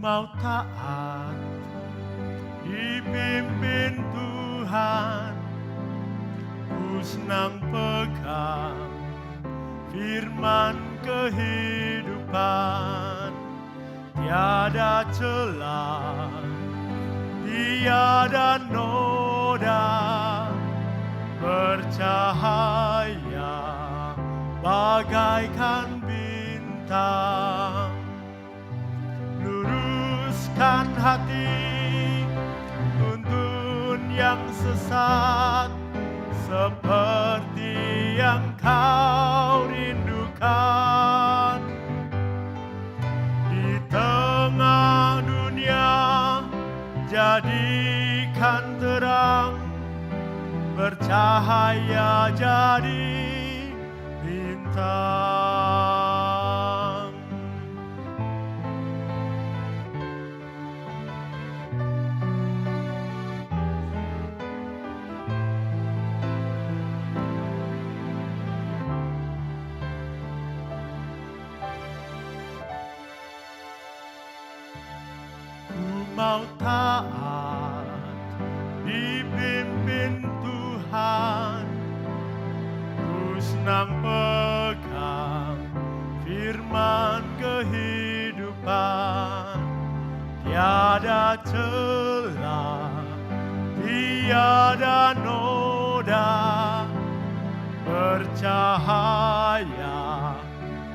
mau taat, dipimpin Tuhan, ku senang pegang firman kehidupan. Tiada celah, tiada noda, bercahaya bagaikan bintang. Luruskan hati, tuntun yang sesat, seperti yang kau rindukan. Di tengah dunia jadikan terang, bercahaya jadi bintang. Ku mau taat, dipimpin Tuhan, ku senang pegang firman kehidupan. Tiada celah, tiada noda, bercahaya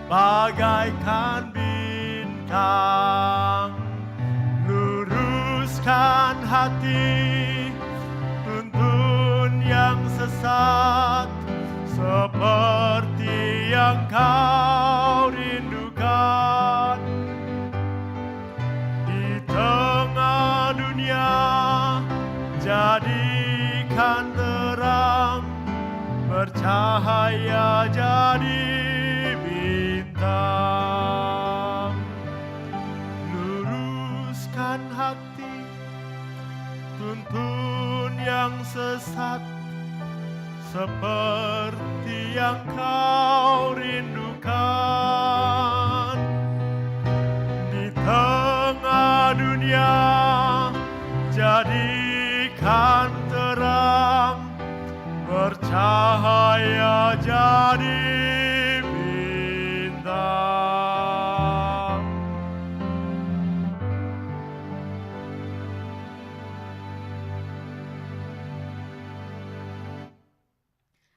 bagaikan bintang. Luruskan hati, tuntun yang sesat, seperti yang kau rindukan. Di tengah dunia jadikan terang, bercahaya jadi bintang. Luruskan hati, tuntun yang sesat, seperti yang kau rindukan. Di tengah dunia jadikan terang, bercahaya jadi bintang.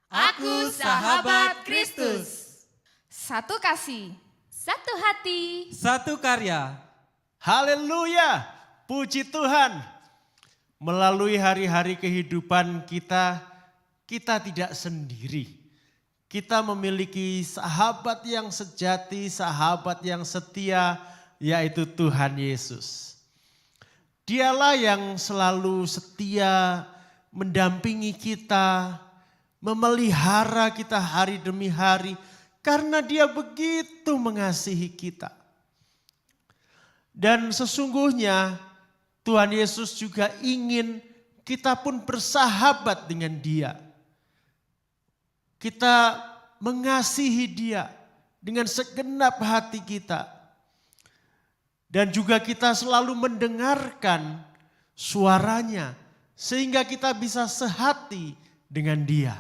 Aku sahabat Kristus. Satu kasih, Satu hati. Satu karya. Haleluya, puji Tuhan. Melalui hari-hari kehidupan kita, kita tidak sendiri. Kita memiliki sahabat yang sejati, sahabat yang setia, yaitu Tuhan Yesus. Dialah yang selalu setia mendampingi kita, memelihara kita hari demi hari, karena Dia begitu mengasihi kita. Dan sesungguhnya Tuhan Yesus juga ingin kita pun bersahabat dengan Dia. Kita mengasihi Dia dengan segenap hati kita. Dan juga kita selalu mendengarkan suaranya sehingga kita bisa sehati dengan Dia.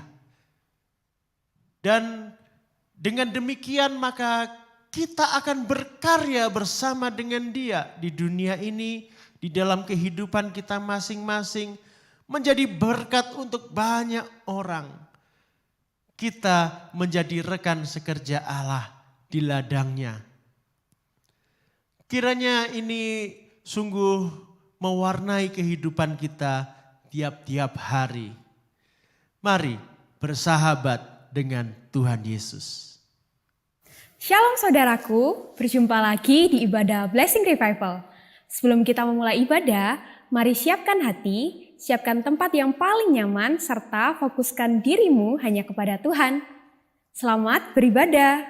Dan dengan demikian maka kita akan berkarya bersama dengan Dia di dunia ini, di dalam kehidupan kita masing-masing, menjadi berkat untuk banyak orang. Kita menjadi rekan sekerja Allah di ladangnya. Kiranya ini sungguh mewarnai kehidupan kita tiap-tiap hari. Mari bersahabat dengan Tuhan Yesus. Shalom saudaraku, berjumpa lagi di ibadah Blessing Revival. Sebelum kita memulai ibadah, mari siapkan hati, siapkan tempat yang paling nyaman, serta fokuskan dirimu hanya kepada Tuhan. Selamat beribadah.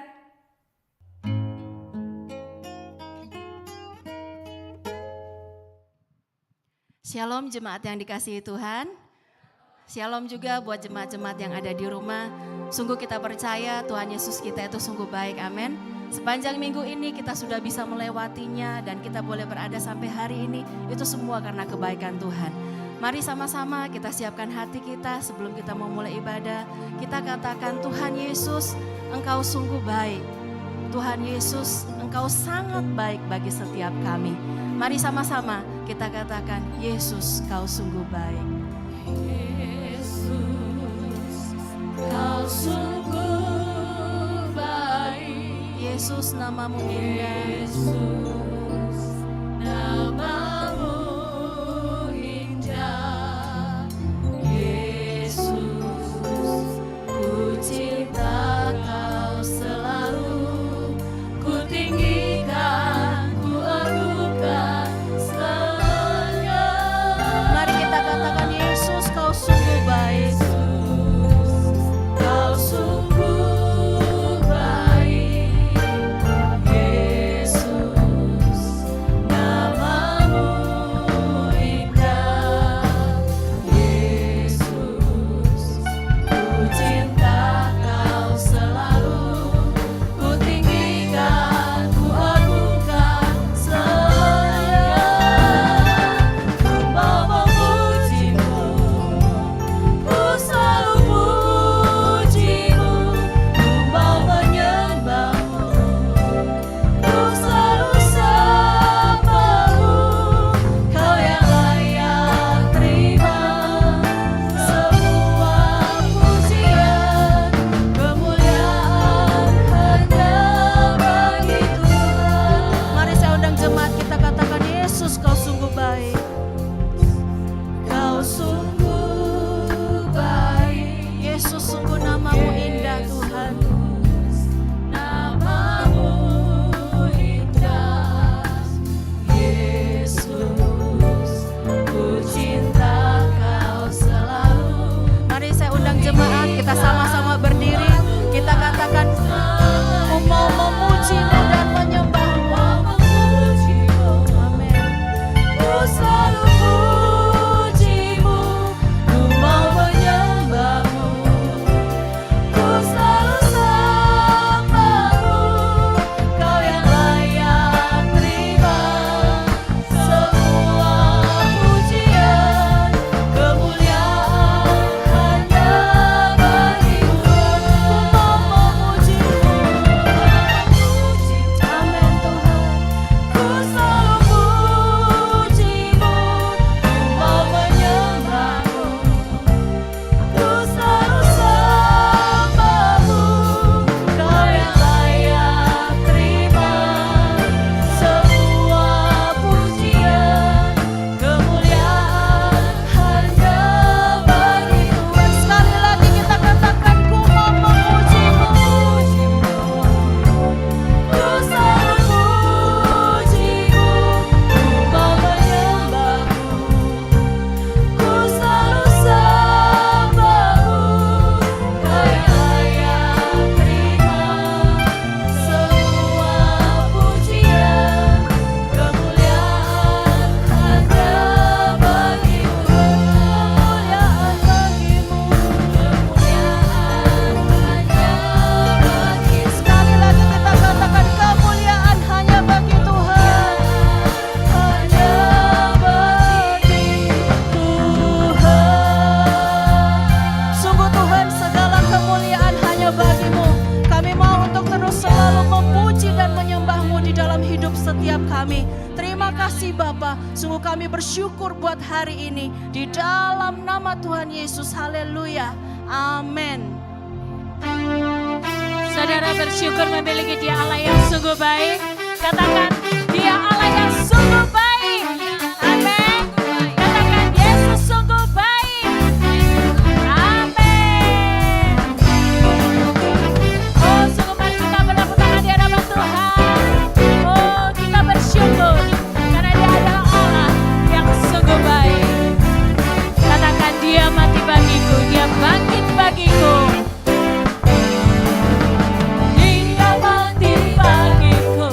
Shalom jemaat yang dikasihi Tuhan. Shalom juga buat jemaat-jemaat yang ada di rumah. Sungguh kita percaya Tuhan Yesus kita itu sungguh baik, amin. Sepanjang minggu ini kita sudah bisa melewatinya dan kita boleh berada sampai hari ini. Itu semua karena kebaikan Tuhan. Mari sama-sama kita siapkan hati kita sebelum kita memulai ibadah. Kita katakan, Tuhan Yesus, Engkau sungguh baik. Tuhan Yesus, Engkau sangat baik bagi setiap kami. Mari sama-sama kita katakan, Yesus, Kau sungguh baik. Yesus, Kau sungguh baik. Yesus, namamu indah. Yesus, namamu indah. Yesus, ku cinta Kau selalu. Ku tinggikan, ku agungkan selamanya. Mari kita katakan, Yesus, Kau sungguh baik. Kau sungguh baik. Yesus, namamu indah. Yesus, ku cinta Kau selalu. Ku tinggikan, ku agungkan selamanya. Ku mau memuji-Mu, ku selalu puji-Mu. Ku mau menyembah-Mu, ku selalu sembah-Mu. Kau yang layak terima semua pujian, kemuliaan hanya bagi Tuhan. Mari saya undang jemaat kita katakan, Yesus, Kau sungguh baik. Kau sungguh baik. Yesus, sungguh namamu indah Tuhan. Namamu indah. Yesus, ku cinta Kau selalu. Mari saya undang jemaat, kita sama-sama berdiri. Kita katakan, ku mau memuji-Mu dan menyembah-Mu. Amin. Ku selalu puji-Mu, ku mau menyembah-Mu. Ku selalu sembah-Mu. Kau yang layak terima semua pujian, kemuliaan hanya bagi Tuhan. Ku mau memuji-Mu, amin Tuhan. Ku selalu puji-Mu, ku mau menyembah-Mu. Ku selalu sembah-Mu. Kau yang layak terima semua pujian, kemuliaan hanya bagi Tuhan. Sekali lagi kita katakan, ku mau memuji-Mu, ku selalu puji-Mu, ku mau menyembah-Mu. Ku selalu sembah-Mu. Kau yang layak terima semua pujian, kemuliaan hanya bagi Tuhan. Kemuliaan bagi-Mu, kemuliaan hanya bagi. Sekali lagi kita katakan, kemuliaan hanya bagi Tuhan, hanya bagi Tuhan. Sungguh Tuhan, segala kemuliaan hanya bagi-Mu. Kami mau untuk terus selalu memuji dan menyembah-Mu di dalam hidup setiap kami. Terima kasih Bapa, sungguh kami bersyukur buat hari ini. Di dalam nama Tuhan Yesus, haleluya, amin. Saudara bersyukur memiliki Dia Allah yang sungguh baik. Katakan, Dia Allah yang sungguh baik. Amin. Katakan, Yesus sungguh baik. Amin. Oh, sungguh mari kita bertepuk tangan di hadapan Tuhan. Oh, kita bersyukur karena Dia adalah Allah yang sungguh baik. Katakan, Dia mati bagiku, Dia bangkit bagiku. Dia mati bagiku.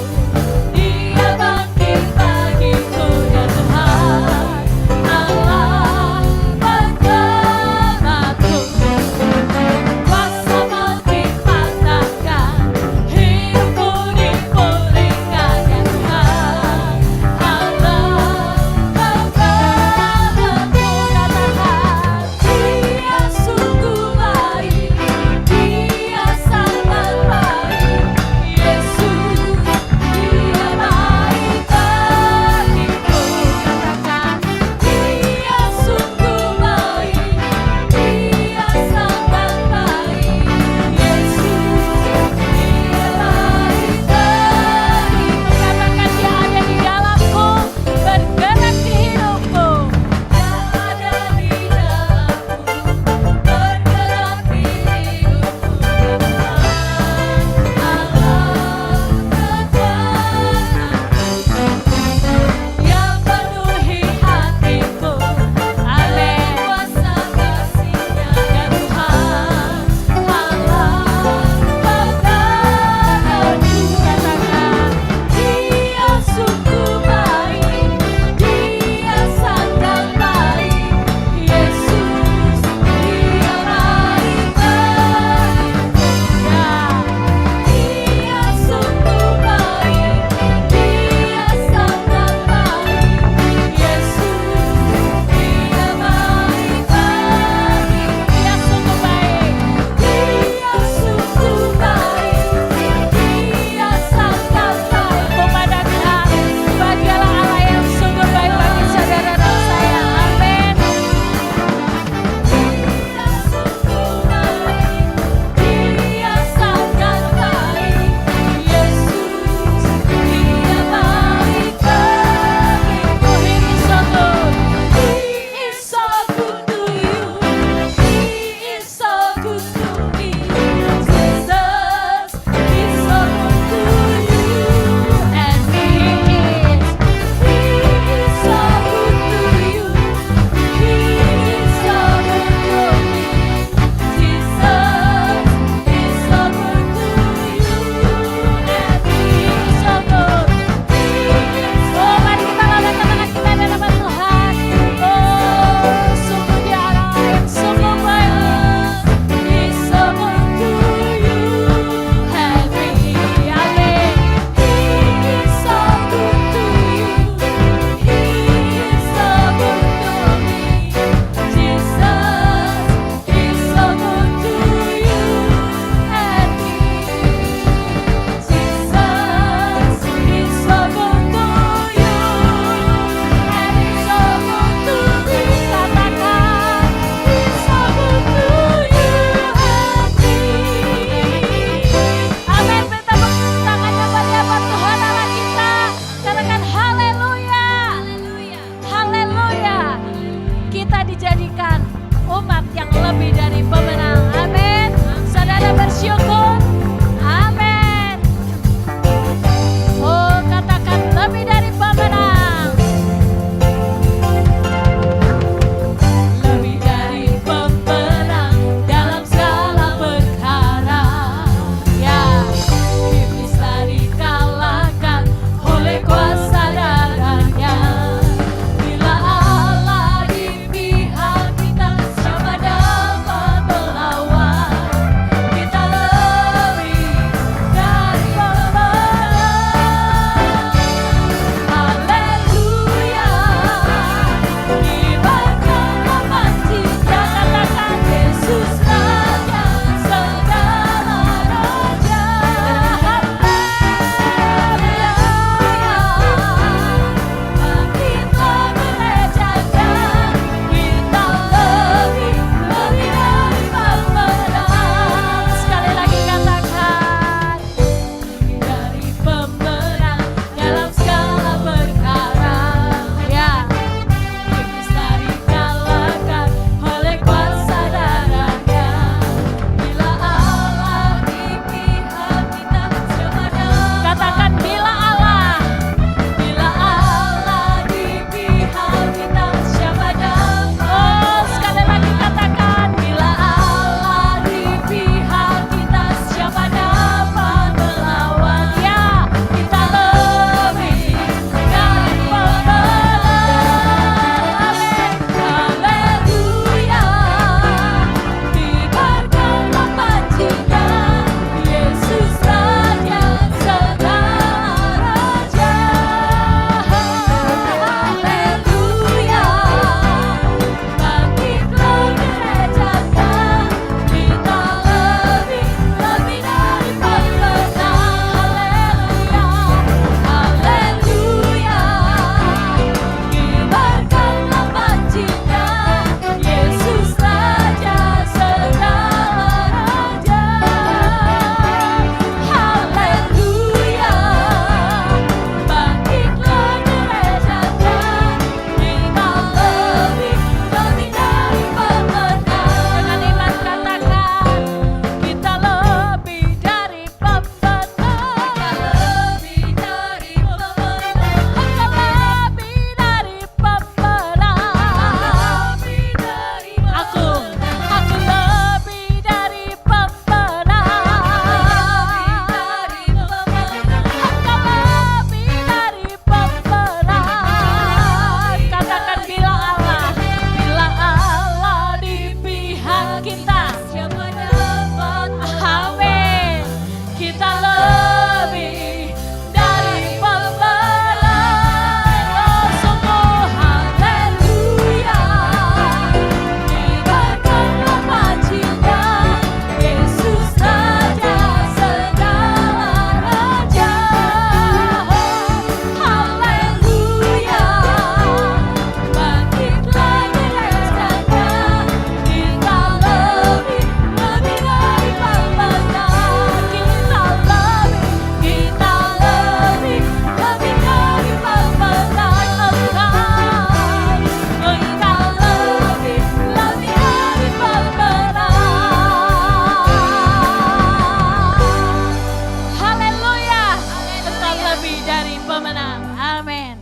dari pemenang. Amin.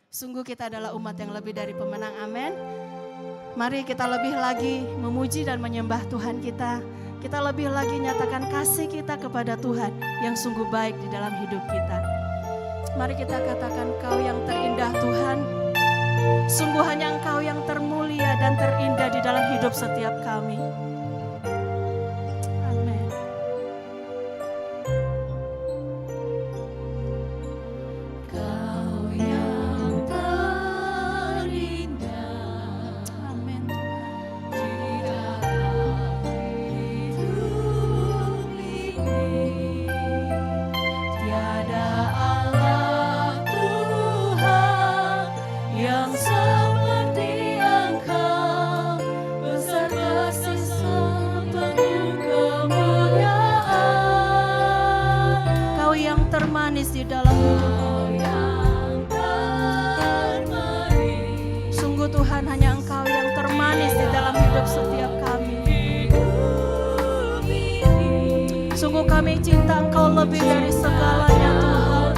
Sungguh kita adalah umat yang lebih dari pemenang, amin. Mari kita lebih lagi memuji dan menyembah Tuhan kita. Kita lebih lagi nyatakan kasih kita kepada Tuhan yang sungguh baik di dalam hidup kita. Mari kita katakan, Kau yang terindah Tuhan. Sungguh hanya Engkau yang termulia dan terindah di dalam hidup setiap kami. Amin. Kau yang terindah. Amin. Di dalam hidup ini tiada Allah Tuhan yang seperti Engkau, besar kasih penuh kemuliaan. Kau yang termanis di dalam hidup kami. Sungguh Tuhan, hanya Engkau yang termanis di dalam hidup setiap kami. Sungguh kami cinta Engkau lebih dari segalanya Tuhan.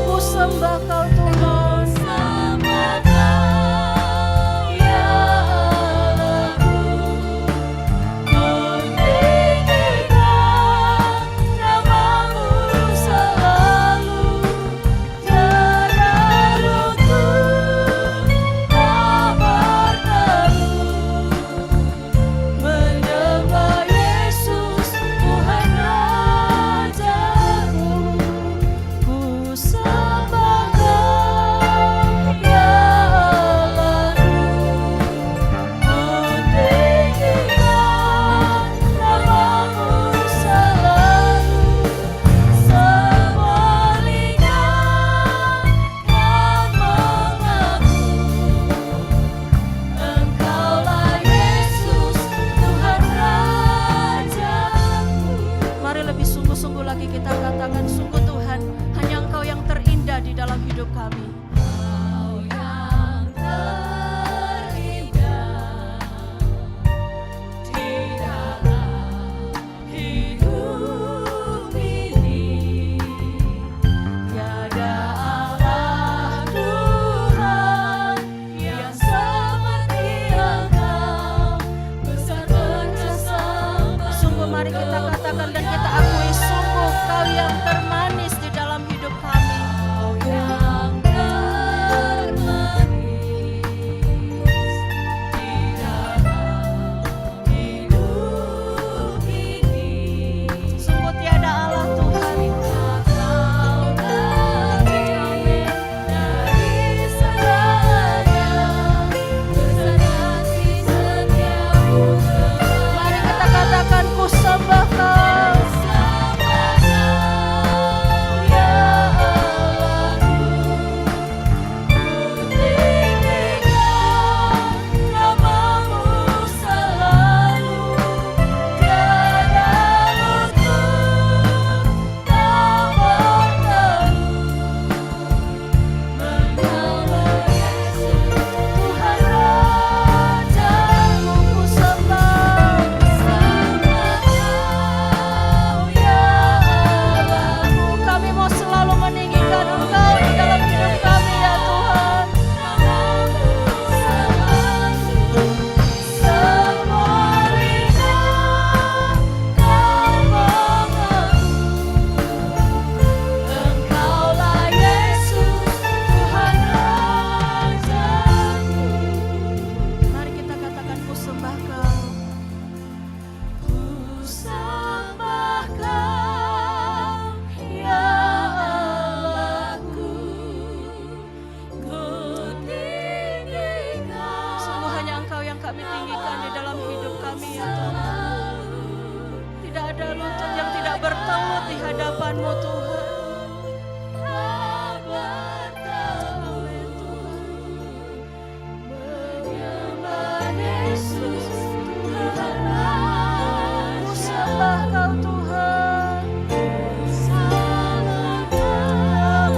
Ku sembah Kau Tuhan. Ya Allahku, ku tinggikan namamu selalu. Terlaluku tak berteru, menyembah Yesus Tuhan Rajaku. Ku sembah Kau, ya Allahku, ku tinggikan namamu selalu. Semua lidah kan mengaku, Engkaulah Yesus Tuhan Rajaku. Mari lebih sungguh-sungguh lagi kita katakan, sungguh Tuhan, hanya Engkau yang terindah di dalam hidup kami. Kau yang terindah di dalam hidup ini. Tiada Allah Tuhan yang seperti Engkau, besar perkasa. Sungguh mari kita katakan dan kita akui, sungguh Kau yang termanis di dalam hidup kami. Kau yang termanis di dalam hidup ini. Sungguh tiada Allah Tuhan. Kau terindah dari segalanya, besar kasih setiamu. Mari kita katakan, ku sembah Kau. Ya Allahku, ku tinggikan namamu selalu. Tiada lutut tak berteru, menyembah Yesus Tuhan Rajaku. Ku sembah Kau, ya Allahku. Kami mau selalu meninggikan Engkau di dalam hidup kami, ya Tuhan. Semua lidah kan mengaku, Engkaulah Yesus Tuhan Rajaku. Mari kita katakan, ku sembah Kau. Ku sembah Kau, ya Allahku, ku tinggikan. Sungguh hanya Engkau yang kami tinggikan di dalam hidup kami, ya Tuhan. Tidak ada lutut yang tidak bertelut di hadapan-Mu Tuhan. Tak bertelut, ya Tuhan. Menyembah Yesus Tuhan Rajaku. Ku sembah Kau Tuhan. Ku sembah Kau,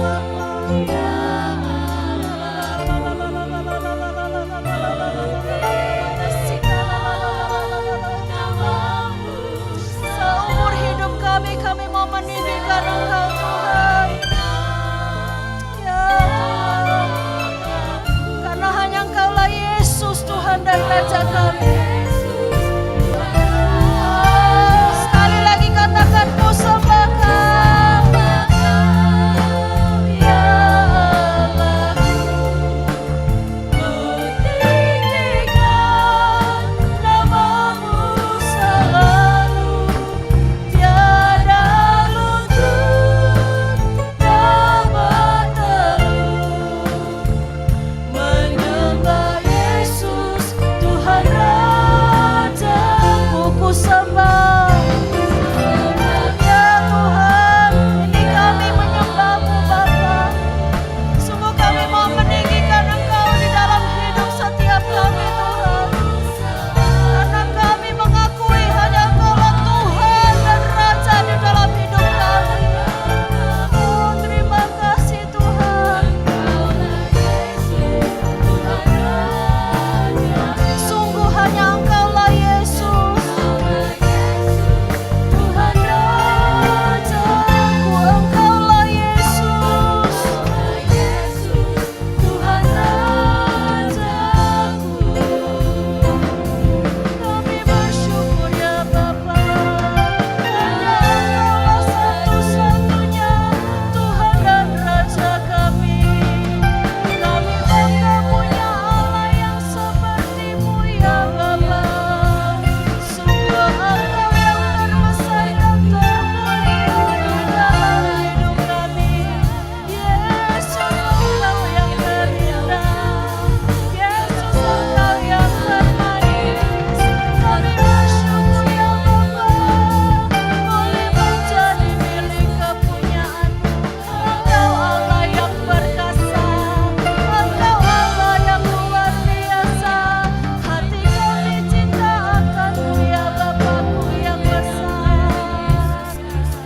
ya Allah. dan Raja kami. Oh, sekali lagi katakan ku sembah Kau, ya Allah. Ku tinggikan namamu selalu, tiada luntur dapat terus menyembah Yesus Tuhan Rajaku. Ku sembah ya Tuhan, ini kami menyembah-Mu Bapa. Sungguh kami mau meninggikan Engkau di dalam hidup setiap kami Tuhan, karena kami mengakui hanya Engkaulah Tuhan dan Raja di dalam hidup kami. Oh, terima kasih Tuhan. Sungguh hanya Engkaulah Yesus, Tuhan Rajaku. Engkaulah Yesus, Tuhan Rajaku. Kami bersyukur ya Bapa, karena Engkaulah satu-satunya Tuhan dan Raja kami. Kami bangga punya Allah yang seperti-Mu ya Bapa. Sungguh Engkau yang terbesar dan termulia di dalam hidup kami. Yesus, Engkau yang terindah, Yesus, Engkau yang termanis. Kami bersyukur ya Bapa, boleh menjadi milik kepunyaan-Mu. Engkau Allah yang perkasa, Engkau Allah yang luar biasa. Hati kami cinta akan-Mu ya Bapa-Ku yang besar.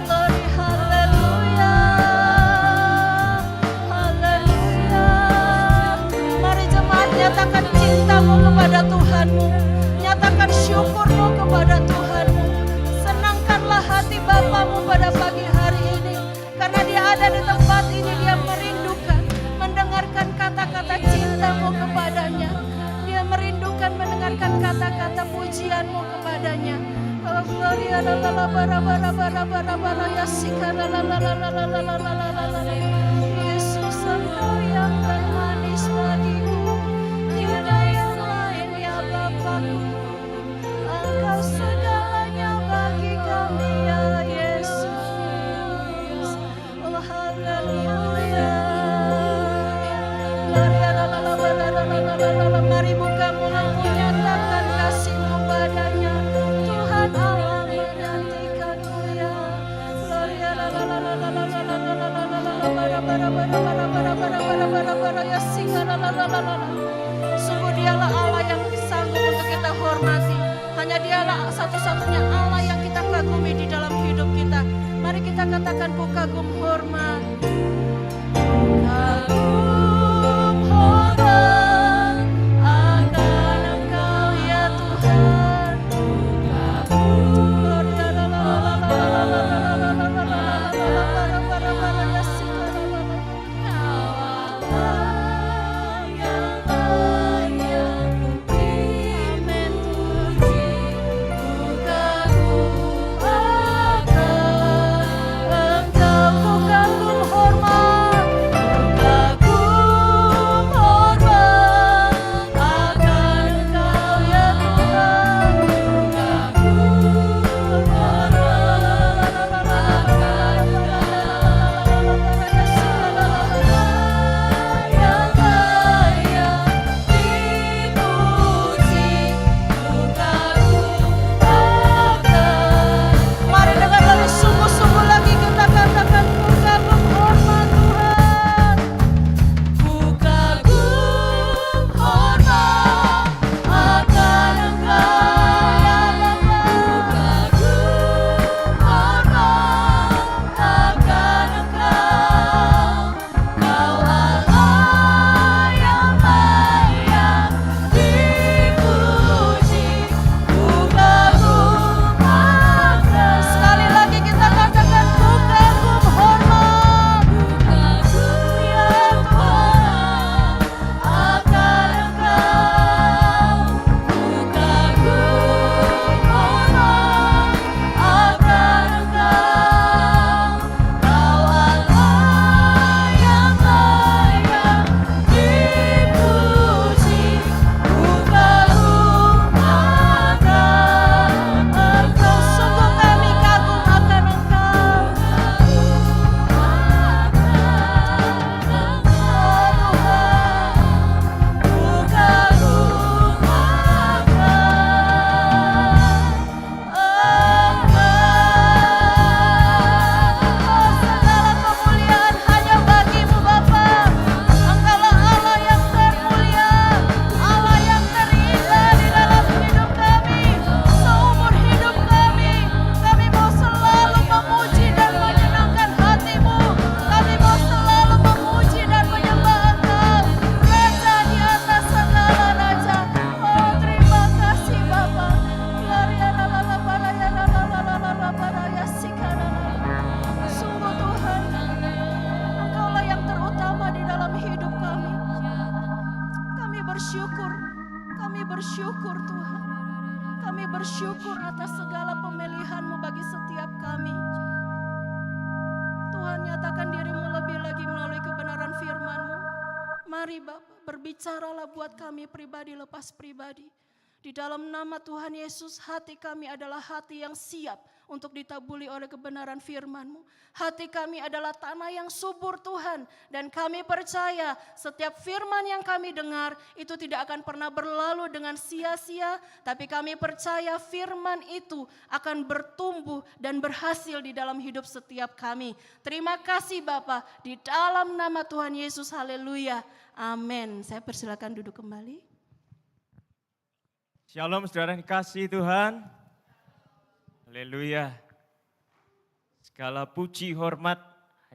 Glory, haleluya, haleluya. Mari jemaat nyatakan cintamu kepada Tuhanmu, nyatakan syukurmu kepada Tuhanmu. Senangkanlah hati Bapamu pada pagi hari ini, karena Dia ada di tempat ini. Dia merindukan mendengarkan kata-kata cintamu kepadanya. Dia merindukan mendengarkan kata-kata pujianmu kepadanya. Oh, gloria la la la bara bara bara bara bara ya sika la la la la la la la la la la la la. Yesus, Engkau yang termanis bagiku, tiada yang lain ya Bapa-Ku. Engkau segalanya bagi kami ya Yesus. Oh, haleluya. Gloria la la la bara la la la la la. Mari buka mulutmu, nyatakan kasih-Mu padanya. Tuhan Allah menantikan-Mu ya. Gloria la la la la la la la la la la la la bara bara bara bara bara bara bara bara bara ya sika la la la la la la. Sungguh Dialah Allah yang sanggup untuk kita hormati. Hanya Dialah satu-satunya Allah yang kita kagumi di dalam hidup kita. Mari kita katakan ku kagum hormat. Kagum hormat akan Engkau ya Tuhan. Gloria la la la la la la la la la la la la bara bara bara ya sika la la la. Allah yang layak amin puji, ku kagum akan Engkau, ku kagum hormat, ku Kami bersyukur Tuhan. Kami bersyukur atas segala pemilihan-Mu bagi setiap kami. Tuhan, nyatakan diri-Mu lebih lagi melalui kebenaran firman-Mu. Mari Bapa, berbicaralah buat kami pribadi lepas pribadi. Di dalam nama Tuhan Yesus, hati kami adalah hati yang siap untuk ditaburi oleh kebenaran firman-Mu. Hati kami adalah tanah yang subur Tuhan. Dan kami percaya setiap firman yang kami dengar itu tidak akan pernah berlalu dengan sia-sia. Tapi kami percaya firman itu akan bertumbuh dan berhasil di dalam hidup setiap kami. Terima kasih Bapa, di dalam nama Tuhan Yesus, haleluya. Amin. Saya persilakan duduk kembali. Shalom saudara yang dikasihi Tuhan. Haleluya. Segala puji hormat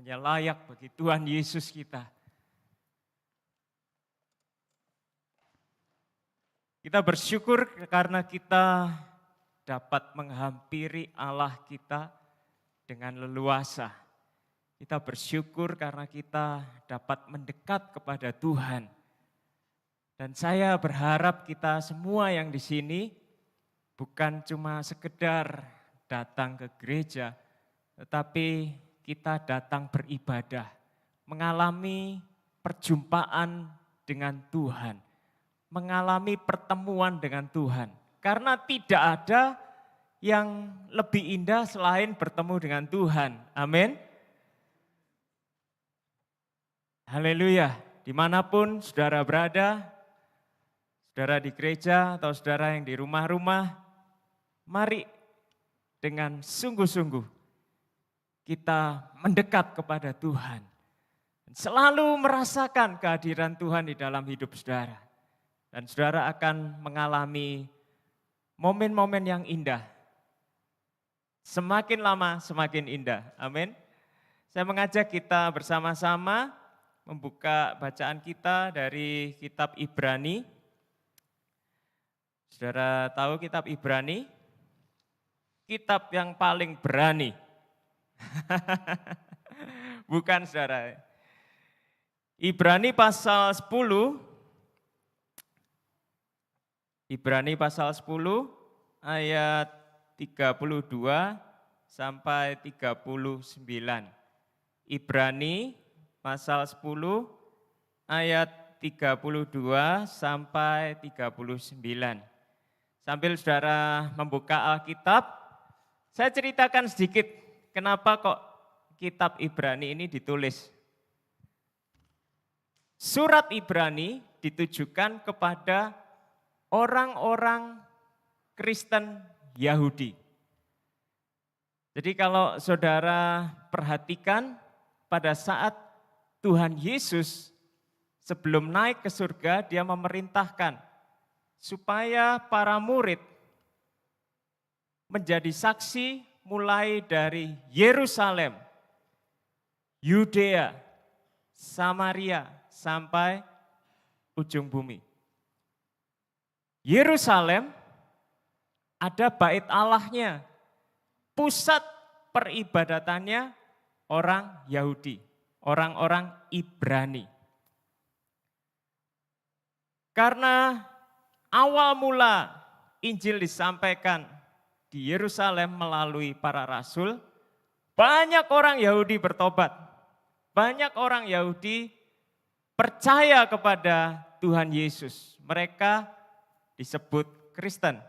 hanya layak bagi Tuhan Yesus kita. Kita bersyukur karena kita dapat menghampiri Allah kita dengan leluasa. Kita bersyukur karena kita dapat mendekat kepada Tuhan. Dan saya berharap kita semua yang di sini bukan cuma sekedar datang ke gereja, tetapi kita datang beribadah, mengalami perjumpaan dengan Tuhan, mengalami pertemuan dengan Tuhan. Karena tidak ada yang lebih indah selain bertemu dengan Tuhan. Amin. Haleluya. Dimanapun saudara berada, saudara di gereja atau saudara yang di rumah-rumah, mari dengan sungguh-sungguh kita mendekat kepada Tuhan. Selalu merasakan kehadiran Tuhan di dalam hidup saudara. Dan saudara akan mengalami momen-momen yang indah. Semakin lama semakin indah. Amin. Saya mengajak kita bersama-sama membuka bacaan kita dari kitab Ibrani. Saudara tahu kitab Ibrani? Kitab yang paling berani. Bukan saudara. Ibrani pasal 10. Ibrani pasal 10 ayat 32 sampai 39. Ibrani pasal 10 ayat 32 sampai 39. Sambil saudara membuka Alkitab, saya ceritakan sedikit kenapa kok kitab Ibrani ini ditulis. Surat Ibrani ditujukan kepada orang-orang Kristen Yahudi. Jadi kalau saudara perhatikan pada saat Tuhan Yesus sebelum naik ke surga, dia memerintahkan supaya para murid menjadi saksi mulai dari Yerusalem, Yudea, Samaria, sampai ujung bumi. Yerusalem ada bait Allahnya, pusat peribadatannya orang Yahudi, orang-orang Ibrani. Karena awal mula Injil disampaikan di Yerusalem melalui para rasul, banyak orang Yahudi bertobat. Banyak orang Yahudi percaya kepada Tuhan Yesus. Mereka disebut Kristen.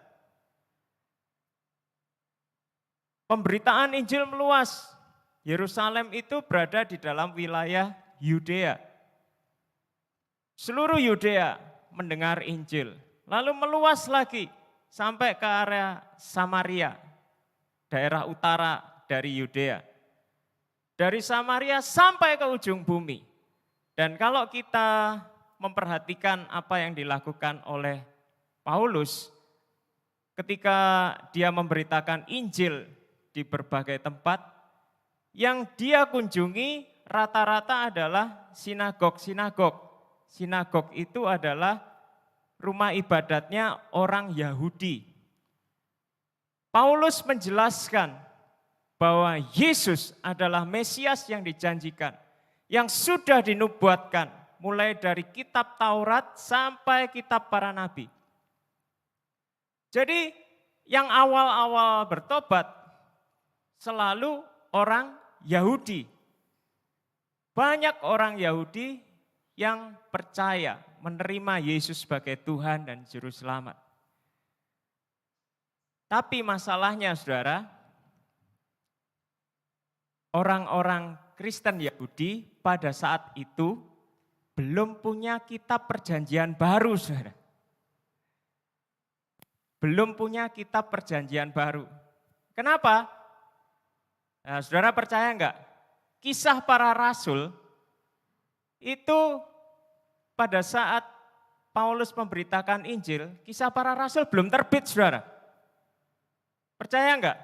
Pemberitaan Injil meluas. Yerusalem itu berada di dalam wilayah Yudea. Seluruh Yudea mendengar Injil. Lalu meluas lagi sampai ke area Samaria, daerah utara dari Yudea. Dari Samaria sampai ke ujung bumi. Dan kalau kita memperhatikan apa yang dilakukan oleh Paulus ketika dia memberitakan Injil di berbagai tempat, yang dia kunjungi rata-rata adalah sinagog-sinagog. Sinagog itu adalah rumah ibadatnya orang Yahudi. Paulus menjelaskan bahwa Yesus adalah Mesias yang dijanjikan, yang sudah dinubuatkan mulai dari kitab Taurat sampai kitab para nabi. Jadi yang awal-awal bertobat selalu orang Yahudi. Banyak orang Yahudi yang percaya menerima Yesus sebagai Tuhan dan Juru Selamat. Tapi masalahnya saudara, orang-orang Kristen Yahudi pada saat itu belum punya kitab perjanjian baru, saudara. Belum punya kitab perjanjian baru. Kenapa? Nah, saudara percaya enggak? Kisah para rasul itu pada saat Paulus memberitakan Injil, kisah para rasul belum terbit, saudara. Percaya enggak?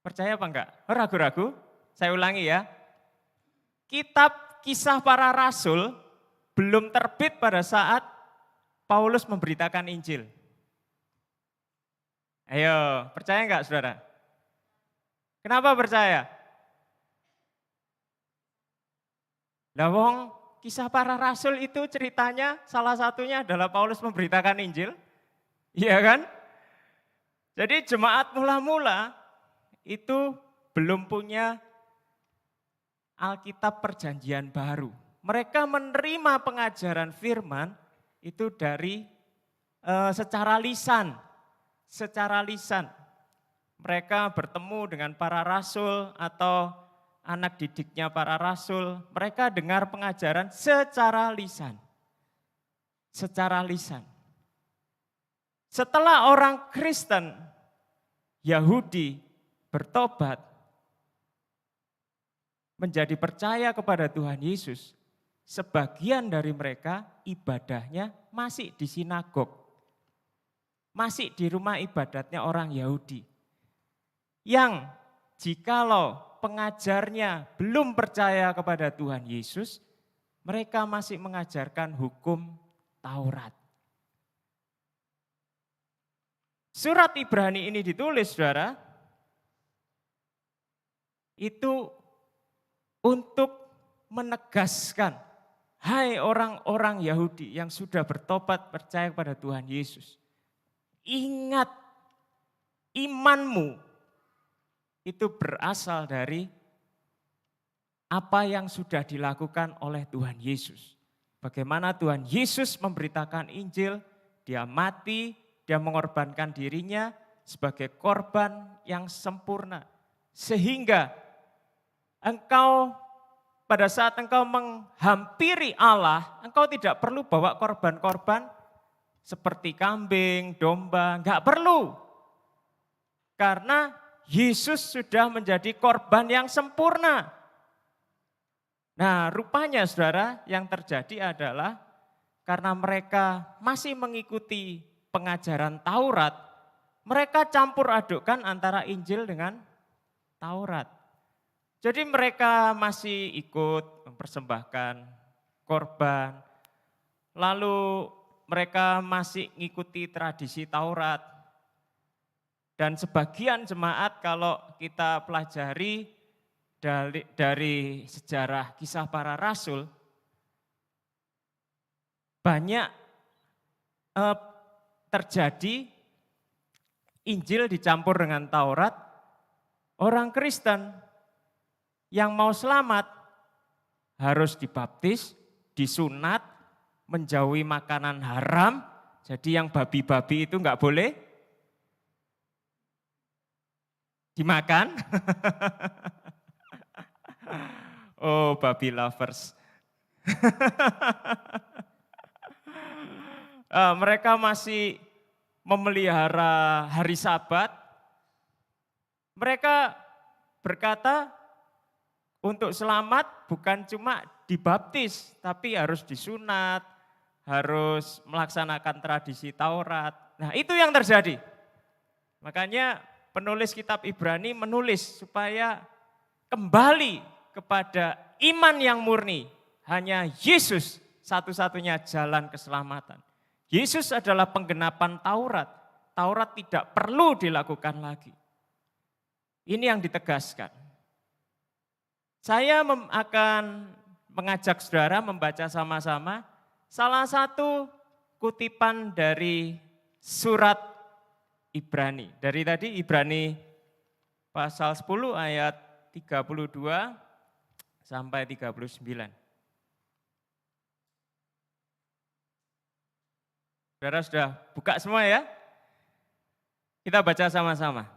Percaya apa enggak? Ragu-ragu? Saya ulangi ya. Kitab kisah para rasul belum terbit pada saat Paulus memberitakan Injil. Ayo, percaya enggak saudara? Kenapa percaya? Lah wong kisah para rasul itu ceritanya salah satunya adalah Paulus memberitakan Injil. Iya kan? Jadi jemaat mula-mula itu belum punya Alkitab perjanjian baru. Mereka menerima pengajaran firman itu dari secara lisan. Secara lisan. Mereka bertemu dengan para rasul atau anak didiknya para rasul. Mereka dengar pengajaran secara lisan. Secara lisan. Setelah orang Kristen Yahudi bertobat, menjadi percaya kepada Tuhan Yesus, sebagian dari mereka ibadahnya masih di sinagog, masih di rumah ibadatnya orang Yahudi. Yang jikalau pengajarnya belum percaya kepada Tuhan Yesus, mereka masih mengajarkan hukum Taurat. Surat Ibrani ini ditulis, saudara, itu untuk menegaskan, hai orang-orang Yahudi yang sudah bertobat percaya kepada Tuhan Yesus. Ingat, imanmu itu berasal dari apa yang sudah dilakukan oleh Tuhan Yesus. Bagaimana Tuhan Yesus memberitakan Injil, dia mati, dia mengorbankan dirinya sebagai korban yang sempurna. Sehingga engkau pada saat engkau menghampiri Allah, engkau tidak perlu bawa korban-korban seperti kambing, domba, enggak perlu. Karena Yesus sudah menjadi korban yang sempurna. Nah, rupanya saudara yang terjadi adalah karena mereka masih mengikuti pengajaran Taurat, mereka campur adukkan antara Injil dengan Taurat. Jadi mereka masih ikut mempersembahkan korban, lalu mereka masih mengikuti tradisi Taurat. Dan sebagian jemaat kalau kita pelajari dari sejarah kisah para rasul, banyak terjadi Injil dicampur dengan Taurat. Orang Kristen yang mau selamat harus dibaptis, disunat, menjauhi makanan haram. Jadi yang babi-babi itu enggak boleh dimakan. Oh, babi lovers. Mereka masih memelihara hari Sabat. Mereka berkata untuk selamat bukan cuma dibaptis, tapi harus disunat, harus melaksanakan tradisi Taurat. Nah, itu yang terjadi. Makanya penulis kitab Ibrani menulis supaya kembali kepada iman yang murni. Hanya Yesus satu-satunya jalan keselamatan. Yesus adalah penggenapan Taurat. Taurat tidak perlu dilakukan lagi. Ini yang ditegaskan. Saya akan mengajak saudara membaca sama-sama salah satu kutipan dari surat Ibrani. Dari tadi Ibrani pasal 10 ayat 32 sampai 39. Saudara sudah buka semua ya? Kita baca sama-sama.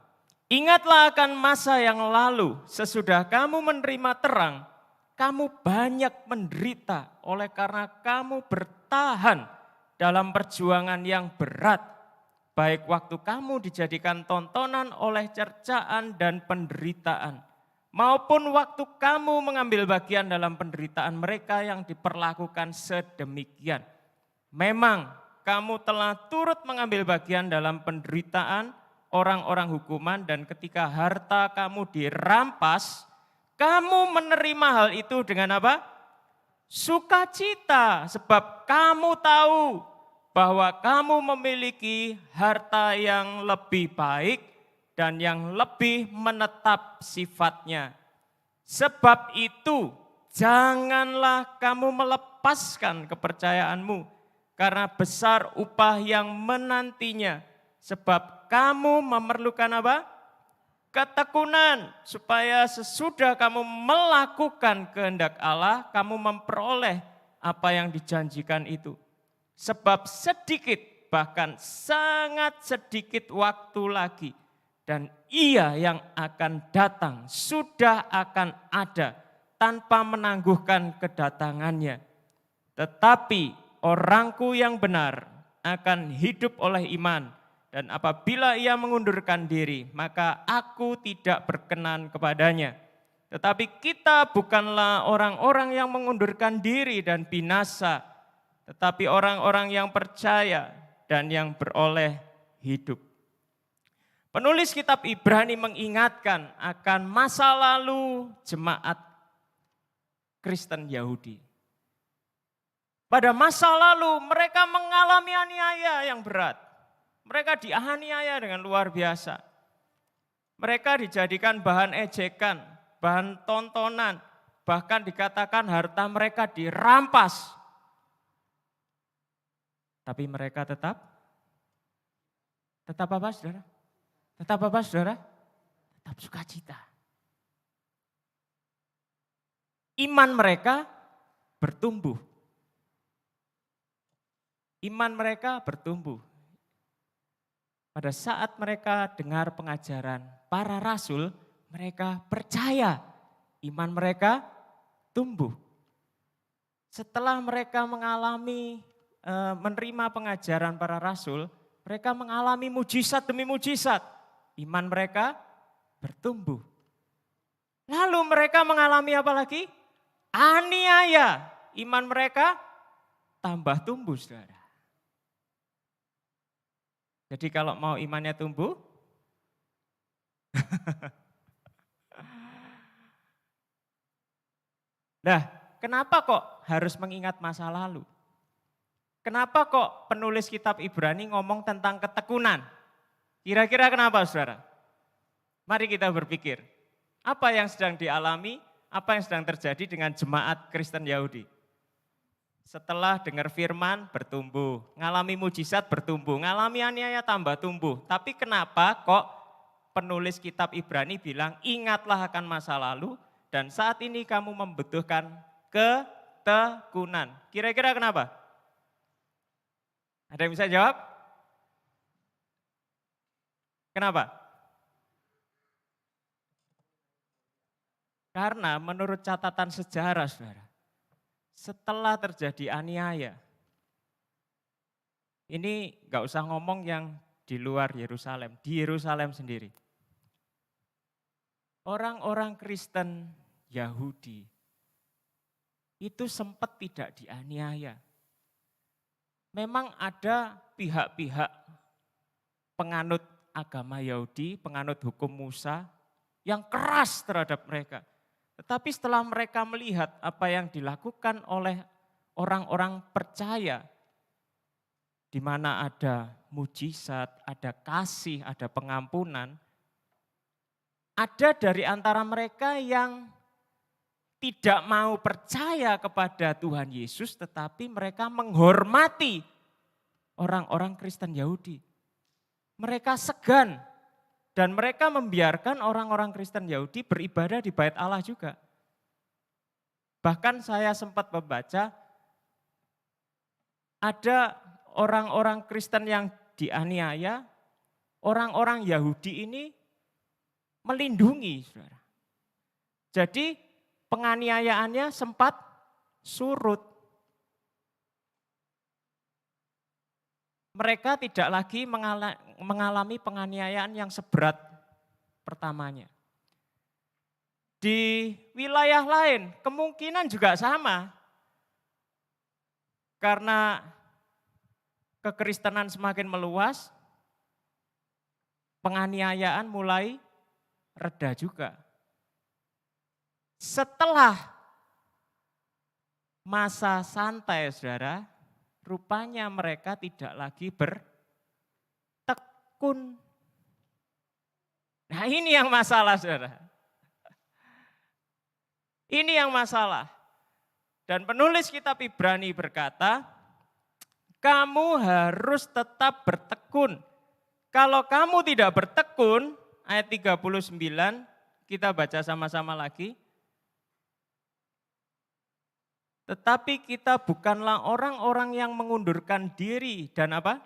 Ingatlah akan masa yang lalu, sesudah kamu menerima terang, kamu banyak menderita oleh karena kamu bertahan dalam perjuangan yang berat, baik waktu kamu dijadikan tontonan oleh cercaan dan penderitaan, maupun waktu kamu mengambil bagian dalam penderitaan mereka yang diperlakukan sedemikian. Memang kamu telah turut mengambil bagian dalam penderitaan orang-orang hukuman, dan ketika harta kamu dirampas, kamu menerima hal itu dengan apa? Sukacita, sebab kamu tahu bahwa kamu memiliki harta yang lebih baik dan yang lebih menetap sifatnya. Sebab itu janganlah kamu melepaskan kepercayaanmu, karena besar upah yang menantinya. Sebab kamu memerlukan apa? Ketekunan, supaya sesudah kamu melakukan kehendak Allah, kamu memperoleh apa yang dijanjikan itu. Sebab sedikit, bahkan sangat sedikit waktu lagi, dan Ia yang akan datang sudah akan ada tanpa menangguhkan kedatangannya. Tetapi orangku yang benar akan hidup oleh iman, dan apabila ia mengundurkan diri, maka aku tidak berkenan kepadanya. Tetapi kita bukanlah orang-orang yang mengundurkan diri dan binasa, tetapi orang-orang yang percaya dan yang beroleh hidup. Penulis kitab Ibrani mengingatkan akan masa lalu jemaat Kristen Yahudi. Pada masa lalu mereka mengalami aniaya yang berat. Mereka dianiaya dengan luar biasa. Mereka dijadikan bahan ejekan, bahan tontonan, bahkan dikatakan harta mereka dirampas. Tapi mereka tetap apa saudara? Tetap apa saudara? Tetap sukacita. Iman mereka bertumbuh. Iman mereka bertumbuh. Pada saat mereka dengar pengajaran para rasul, mereka percaya, iman mereka tumbuh. Setelah mereka menerima pengajaran para rasul, mereka mengalami mujizat demi mujizat. Iman mereka bertumbuh. Lalu mereka mengalami apa lagi? Aniaya. Iman mereka tambah tumbuh, saudara. Jadi kalau mau imannya tumbuh, nah kenapa kok harus mengingat masa lalu? Kenapa kok penulis kitab Ibrani ngomong tentang ketekunan? Kira-kira kenapa saudara? Mari kita berpikir, apa yang sedang dialami, apa yang sedang terjadi dengan jemaat Kristen Yahudi? Setelah dengar firman bertumbuh, ngalami mujizat bertumbuh, ngalami aniaya tambah tumbuh. Tapi kenapa kok penulis kitab Ibrani bilang ingatlah akan masa lalu dan saat ini kamu membutuhkan ketekunan. Kira-kira kenapa? Ada yang bisa jawab? Kenapa? Karena menurut catatan sejarah, saudara, setelah terjadi aniaya, ini nggak usah ngomong yang di luar Yerusalem, di Yerusalem sendiri. Orang-orang Kristen Yahudi itu sempat tidak dianiaya. Memang ada pihak-pihak penganut agama Yahudi, penganut hukum Musa yang keras terhadap mereka. Tetapi setelah mereka melihat apa yang dilakukan oleh orang-orang percaya, di mana ada mujizat, ada kasih, ada pengampunan, ada dari antara mereka yang tidak mau percaya kepada Tuhan Yesus, tetapi mereka menghormati orang-orang Kristen Yahudi. Mereka segan dan mereka membiarkan orang-orang Kristen Yahudi beribadah di bait Allah juga. Bahkan saya sempat membaca ada orang-orang Kristen yang dianiaya, orang-orang Yahudi ini melindungi, saudara. Jadi penganiayaannya sempat surut. Mereka tidak lagi mengalami penganiayaan yang seberat pertamanya. Di wilayah lain kemungkinan juga sama. Karena kekristenan semakin meluas, penganiayaan mulai reda juga. Setelah masa santai, saudara, rupanya mereka tidak lagi bertekun. Nah ini yang masalah, saudara. Ini yang masalah. Dan penulis kitab Ibrani berkata, kamu harus tetap bertekun. Kalau kamu tidak bertekun, ayat 39, kita baca sama-sama lagi. Tetapi kita bukanlah orang-orang yang mengundurkan diri dan apa?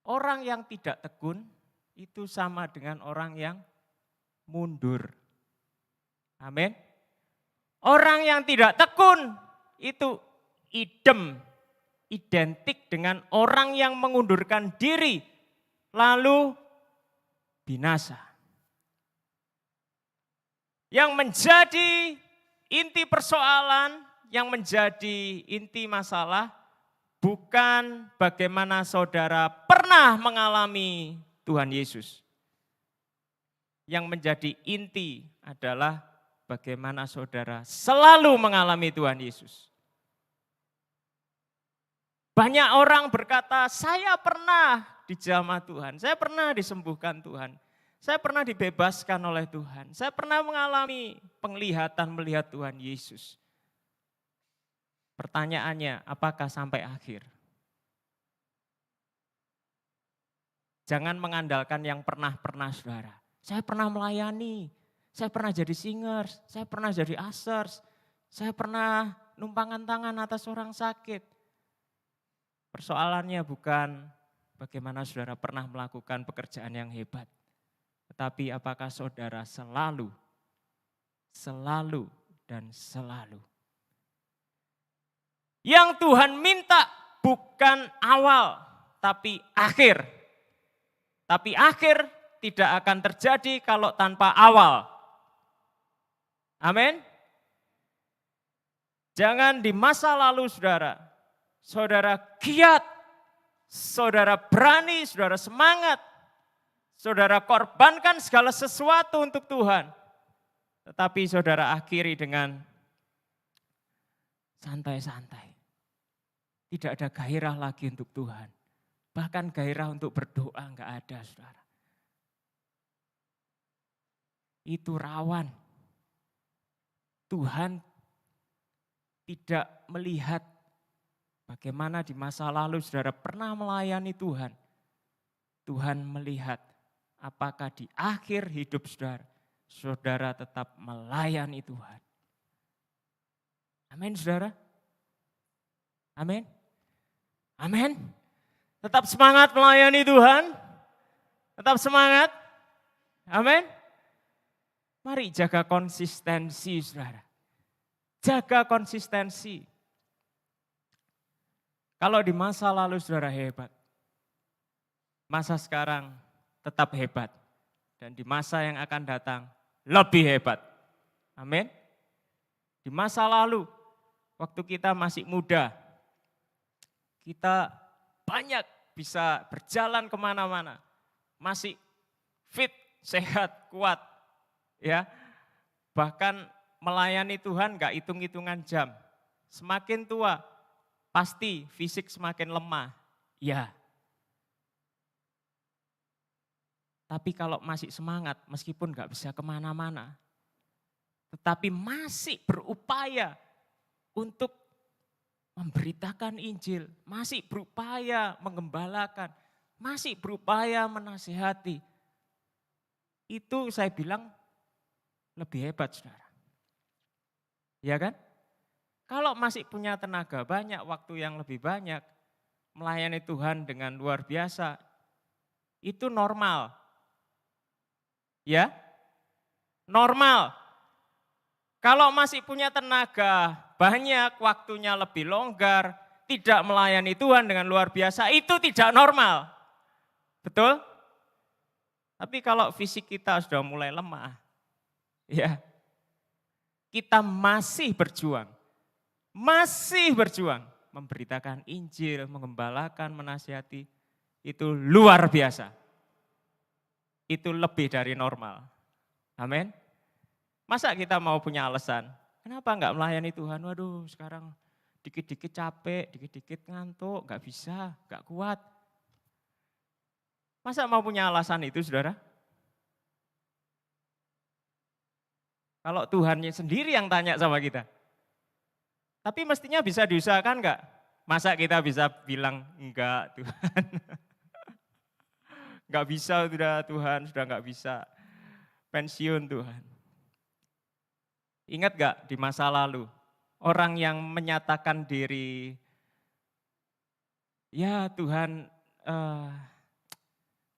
Orang yang tidak tekun itu sama dengan orang yang mundur. Amin. Orang yang tidak tekun itu identik dengan orang yang mengundurkan diri lalu binasa. Yang menjadi inti persoalan, yang menjadi inti masalah bukan bagaimana saudara pernah mengalami Tuhan Yesus. Yang menjadi inti adalah bagaimana saudara selalu mengalami Tuhan Yesus. Banyak orang berkata, saya pernah dijamah Tuhan, saya pernah disembuhkan Tuhan, saya pernah dibebaskan oleh Tuhan, saya pernah mengalami penglihatan melihat Tuhan Yesus. Pertanyaannya, apakah sampai akhir? Jangan mengandalkan yang pernah-pernah, saudara. Saya pernah melayani, saya pernah jadi singers, saya pernah jadi ushers, saya pernah numpangan tangan atas orang sakit. Persoalannya bukan bagaimana saudara pernah melakukan pekerjaan yang hebat. Tetapi apakah saudara selalu dan selalu. Yang Tuhan minta bukan awal, tapi akhir. Tapi akhir tidak akan terjadi kalau tanpa awal. Amin. Jangan di masa lalu saudara giat, saudara berani, saudara semangat, saudara korbankan segala sesuatu untuk Tuhan. Tetapi saudara akhiri dengan santai-santai. Tidak ada gairah lagi untuk Tuhan. Bahkan gairah untuk berdoa enggak ada, saudara. Itu rawan. Tuhan tidak melihat bagaimana di masa lalu saudara pernah melayani Tuhan. Tuhan melihat apakah di akhir hidup saudara tetap melayani Tuhan. Amin, saudara. Amin. Amin. Tetap semangat melayani Tuhan. Tetap semangat. Amin. Mari jaga konsistensi, saudara. Jaga konsistensi. Kalau di masa lalu saudara hebat, masa sekarang tetap hebat. Dan di masa yang akan datang lebih hebat. Amin. Di masa lalu, waktu kita masih muda, kita banyak bisa berjalan kemana-mana. Masih fit, sehat, kuat. Ya, bahkan melayani Tuhan gak hitung-hitungan jam. Semakin tua, pasti fisik semakin lemah. Ya. Tapi kalau masih semangat, meskipun gak bisa kemana-mana, tetapi masih berupaya untuk memberitakan Injil, masih berupaya menggembalakan, masih berupaya menasihati. Itu saya bilang lebih hebat, saudara. Ya kan? Kalau masih punya tenaga banyak, waktu yang lebih banyak, melayani Tuhan dengan luar biasa, itu normal. Ya, normal. Kalau masih punya tenaga banyak, waktunya lebih longgar, tidak melayani Tuhan dengan luar biasa, itu tidak normal. Betul? Tapi kalau fisik kita sudah mulai lemah, ya, kita masih berjuang memberitakan Injil, menggembalakan, menasihati, itu luar biasa. Itu lebih dari normal. Amin. Masa kita mau punya alasan, kenapa enggak melayani Tuhan? Waduh, sekarang dikit-dikit capek, dikit-dikit ngantuk, enggak bisa, enggak kuat. Masa mau punya alasan itu, saudara? Kalau Tuhannya sendiri yang tanya sama kita. Tapi mestinya bisa diusahakan enggak? Masa kita bisa bilang, enggak Tuhan. Enggak bisa sudah Tuhan, sudah enggak bisa. Pensiun Tuhan. Ingat gak di masa lalu, orang yang menyatakan diri, ya Tuhan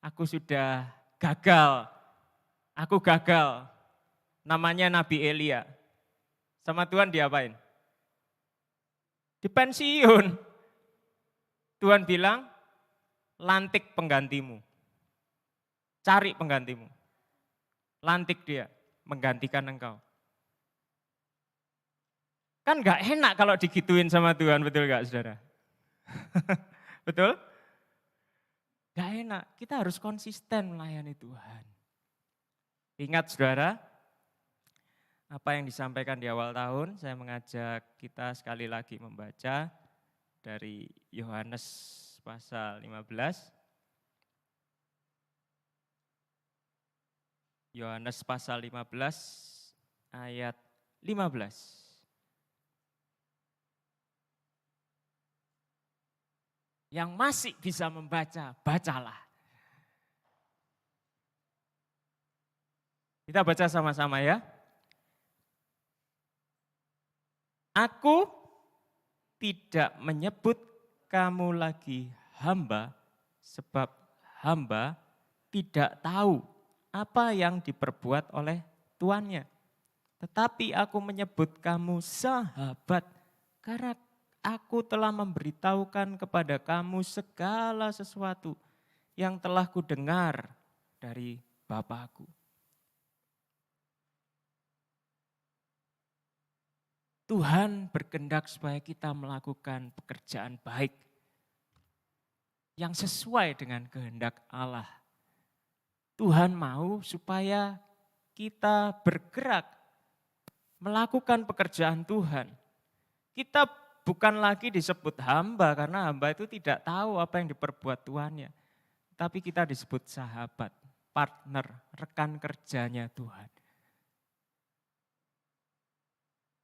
aku sudah gagal, aku gagal, namanya Nabi Elia. Sama Tuhan diapain? Dipensiun. Tuhan bilang, lantik penggantimu, cari penggantimu. Lantik dia, menggantikan engkau. Kan gak enak kalau digituin sama Tuhan, betul gak saudara? Betul? Gak enak, kita harus konsisten melayani Tuhan. Ingat saudara, apa yang disampaikan di awal tahun, saya mengajak kita sekali lagi membaca dari Yohanes pasal 15. Yohanes pasal 15 ayat 15. Yang masih bisa membaca, bacalah. Kita baca sama-sama ya. Aku tidak menyebut kamu lagi hamba, sebab hamba tidak tahu apa yang diperbuat oleh tuannya. Tetapi aku menyebut kamu sahabat, karena aku telah memberitahukan kepada kamu segala sesuatu yang telah kudengar dari Bapa-Ku. Tuhan berkehendak supaya kita melakukan pekerjaan baik yang sesuai dengan kehendak Allah. Tuhan mau supaya kita bergerak melakukan pekerjaan Tuhan. Kita bukan lagi disebut hamba, karena hamba itu tidak tahu apa yang diperbuat tuannya. Tapi kita disebut sahabat, partner, rekan kerjanya Tuhan.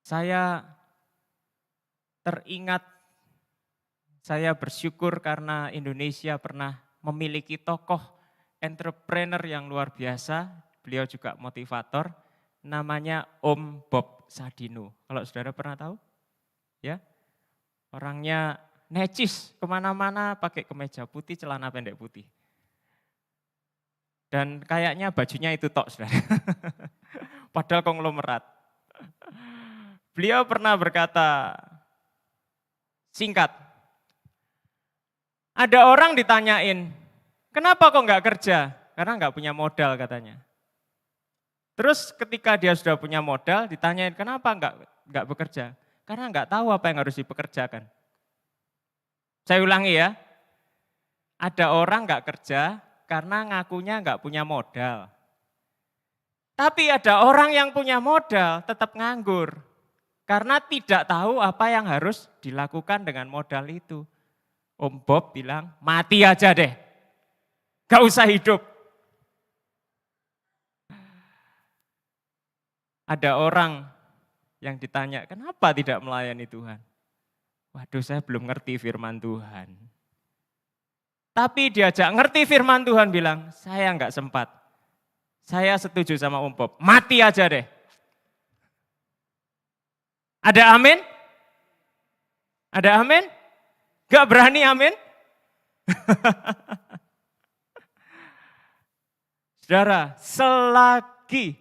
Saya teringat, saya bersyukur karena Indonesia pernah memiliki tokoh entrepreneur yang luar biasa. Beliau juga motivator, namanya Om Bob Sadino. Kalau saudara pernah tahu? Ya. Orangnya necis, kemana-mana pakai kemeja putih, celana pendek putih. Dan kayaknya bajunya itu tok, saudara. Padahal konglomerat. Beliau pernah berkata, singkat, ada orang ditanyain, kenapa kok nggak kerja? Karena nggak punya modal katanya. Terus ketika dia sudah punya modal, ditanyain kenapa nggak bekerja? Karena nggak tahu apa yang harus dipekerjakan. Saya ulangi ya, ada orang nggak kerja karena ngakunya nggak punya modal. Tapi ada orang yang punya modal tetap nganggur. Karena tidak tahu apa yang harus dilakukan dengan modal itu. Om Bob bilang, mati aja deh, gak usah hidup. Ada orang yang ditanya, kenapa tidak melayani Tuhan? Waduh, saya belum ngerti firman Tuhan. Tapi diajak ngerti firman Tuhan bilang, saya enggak sempat. Saya setuju sama Om Bob, mati aja deh. Ada amin? Ada amin? Gak berani amin? Saudara, selagi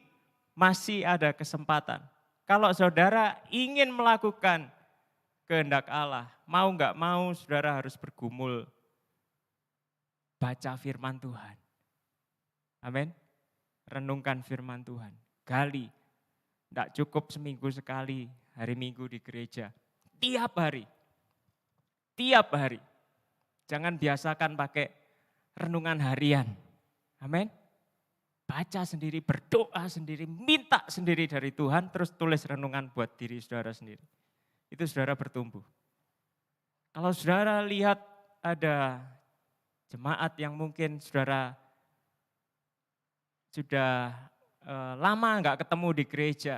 masih ada kesempatan, kalau saudara ingin melakukan kehendak Allah, mau nggak mau saudara harus bergumul, baca firman Tuhan. Amin. Renungkan firman Tuhan, gali. Tidak cukup seminggu sekali, hari Minggu di gereja. Tiap hari. Tiap hari. Jangan biasakan pakai renungan harian. Amin. Baca sendiri, berdoa sendiri, minta sendiri dari Tuhan, terus tulis renungan buat diri saudara sendiri. Itu saudara bertumbuh. Kalau saudara lihat ada jemaat yang mungkin saudara sudah lama enggak ketemu di gereja,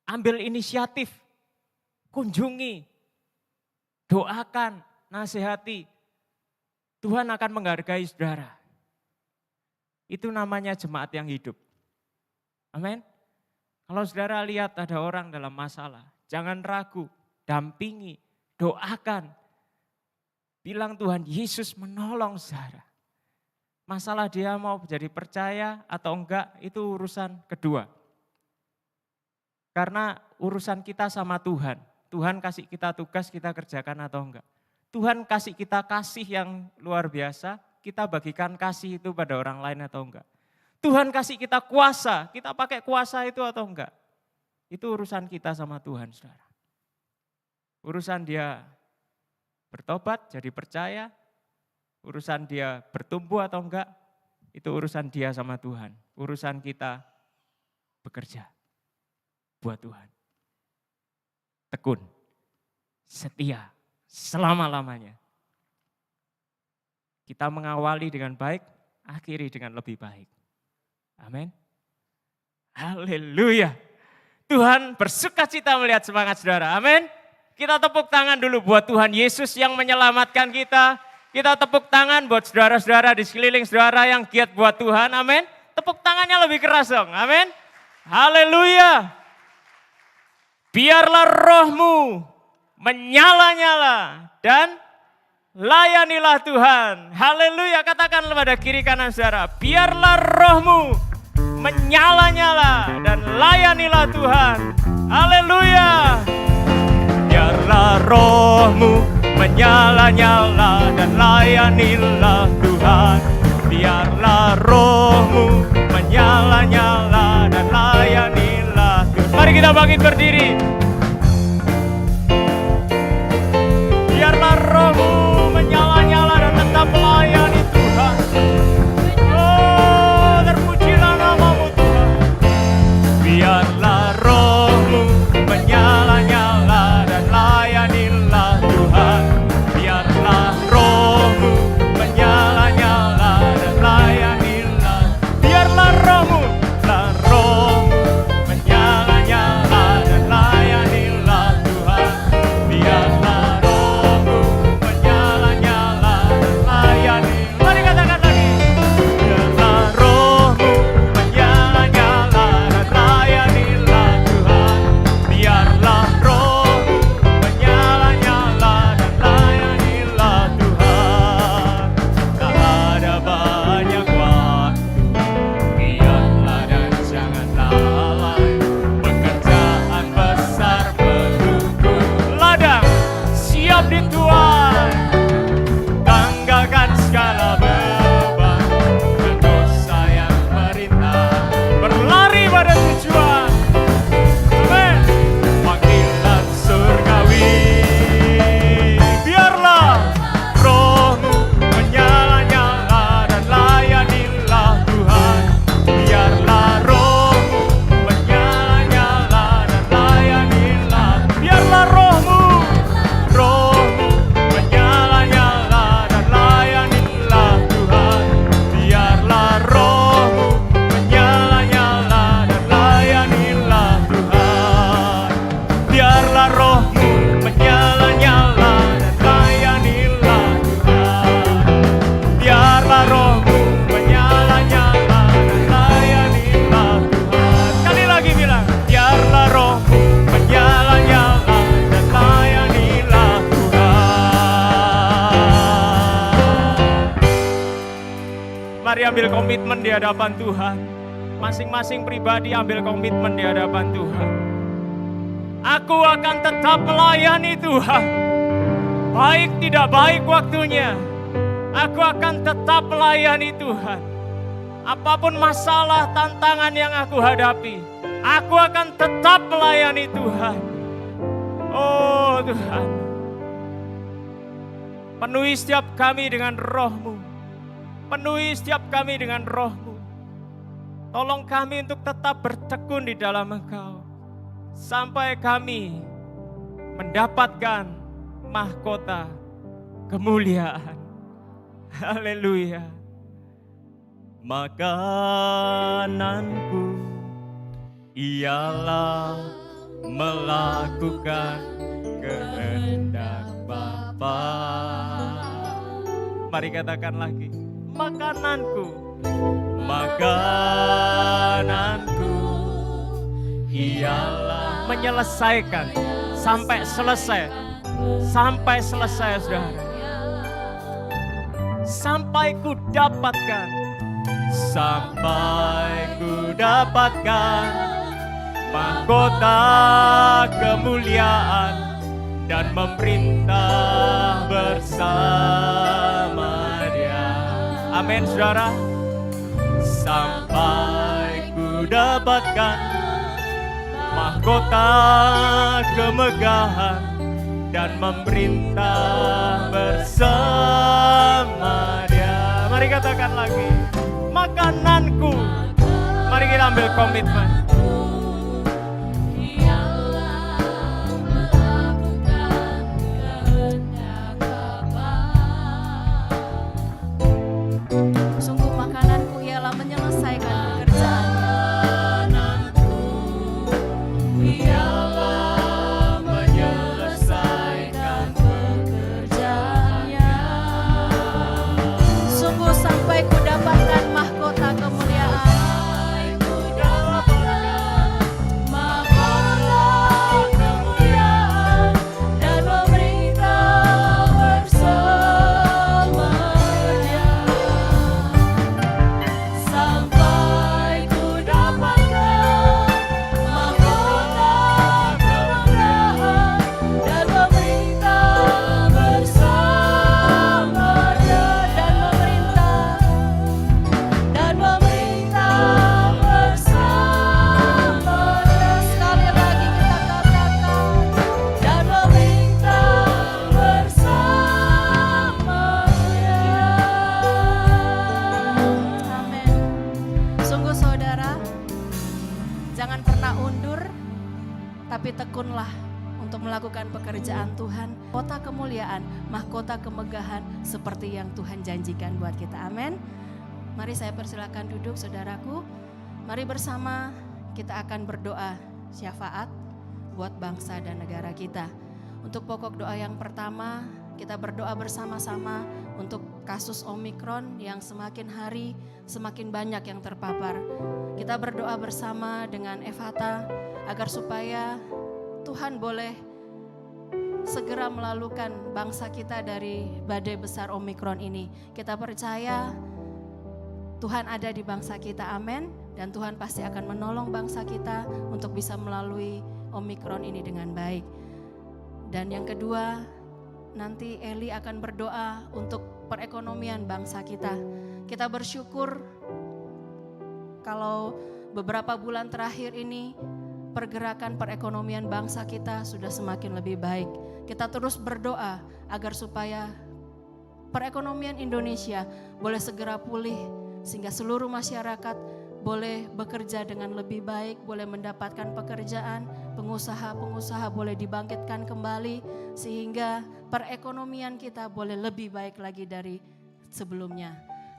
ambil inisiatif, kunjungi, doakan, nasihati. Tuhan akan menghargai saudara. Itu namanya jemaat yang hidup. Amin. Kalau saudara lihat ada orang dalam masalah, jangan ragu, dampingi, doakan. Bilang Tuhan Yesus menolong saudara. Masalah dia mau jadi percaya atau enggak, itu urusan kedua. Karena urusan kita sama Tuhan. Tuhan kasih kita tugas, kita kerjakan atau enggak. Tuhan kasih kita kasih yang luar biasa, kita bagikan kasih itu pada orang lain atau enggak. Tuhan kasih kita kuasa, kita pakai kuasa itu atau enggak. Itu urusan kita sama Tuhan, saudara. Urusan dia bertobat, jadi percaya, urusan dia bertumbuh atau enggak, itu urusan dia sama Tuhan. Urusan kita bekerja buat Tuhan. Tekun, setia, selama-lamanya. Kita mengawali dengan baik, akhiri dengan lebih baik. Amin. Haleluya. Tuhan bersuka cita melihat semangat saudara. Amin. Kita tepuk tangan dulu buat Tuhan Yesus yang menyelamatkan kita. Kita tepuk tangan buat saudara-saudara di sekeliling saudara yang giat buat Tuhan. Amin. Tepuk tangannya lebih keras dong. Amin. Haleluya. Biarlah rohmu menyala-nyala dan layanilah Tuhan. Haleluya. Katakan pada kiri kanan saudara. Biarlah rohmu menyala-nyala dan layanilah Tuhan. Haleluya. Biarlah rohmu menyala-nyala dan layanilah Tuhan. Biarlah rohmu menyala-nyala dan layanilah Tuhan. Mari kita bangkit berdiri. Biarlah rohmu menyala-nyala dan tetap melayani Tuhan. Oh, terpujilah namamu Tuhan. Biarlah rohmu menyala-nyala dan layanilah Tuhan. Biarlah rohmu menyala-nyala dan layanilah. Biarlah rohmu menyala-nyala dan layanilah. Mari ambil komitmen di hadapan Tuhan. Masing-masing pribadi ambil komitmen di hadapan Tuhan. Aku akan tetap melayani Tuhan. Baik tidak baik waktunya, aku akan tetap melayani Tuhan. Apapun masalah, tantangan yang aku hadapi, aku akan tetap melayani Tuhan. Oh Tuhan, penuhi setiap kami dengan roh-Mu. Penuhi setiap kami dengan roh-Mu. Tolong kami untuk tetap bertekun di dalam Engkau. Sampai kami mendapatkan mahkota kemuliaan. Haleluya. Makananku ialah melakukan kehendak Bapa. Mari katakan lagi. Makananku ialah menyelesaikan sampai selesai. Sampai selesai, saudara. Sampai ku dapatkan mahkota kemuliaan dan memerintah bersama Dia. Amin, saudara. Sampai ku dapatkan mahkota kemegahan dan memerintah bersama Dia. Mari katakan lagi. Makananku. Mari kita ambil komitmen. Sungguh makananku ialah menyelesaikan pekerjaannya. Sungguh sampai ku dapatkan mahkota kemuliaan. Dan memerintah bersama Dia. Sampai ku dapatkan mahkota kemuliaan dan memerintah bersama Dia. Dan memerintah bersama Dia. Sekali lagi kita katakan, dan memerintah bersama Dia. Amin. Sungguh saudara, jangan pernah undur, tapi tekunlah untuk melakukan pekerjaan Tuhan. Kota kemuliaan, mahkota kemegahan seperti yang Tuhan janjikan buat kita. Amin. Mari saya persilakan duduk saudaraku. Mari bersama kita akan berdoa syafaat buat bangsa dan negara kita. Untuk pokok doa yang pertama, kita berdoa bersama-sama untuk kasus Omikron yang semakin hari semakin banyak yang terpapar. Kita berdoa bersama dengan Ephata agar supaya Tuhan boleh segera melalukan bangsa kita dari badai besar Omikron ini. Kita percaya Tuhan ada di bangsa kita, amin. Dan Tuhan pasti akan menolong bangsa kita untuk bisa melalui Omikron ini dengan baik. Dan yang kedua, nanti Eli akan berdoa untuk perekonomian bangsa kita. Kita bersyukur kalau beberapa bulan terakhir ini pergerakan perekonomian bangsa kita sudah semakin lebih baik. Kita terus berdoa agar supaya perekonomian Indonesia boleh segera pulih sehingga seluruh masyarakat boleh bekerja dengan lebih baik, boleh mendapatkan pekerjaan, pengusaha-pengusaha boleh dibangkitkan kembali sehingga perekonomian kita boleh lebih baik lagi dari sebelumnya.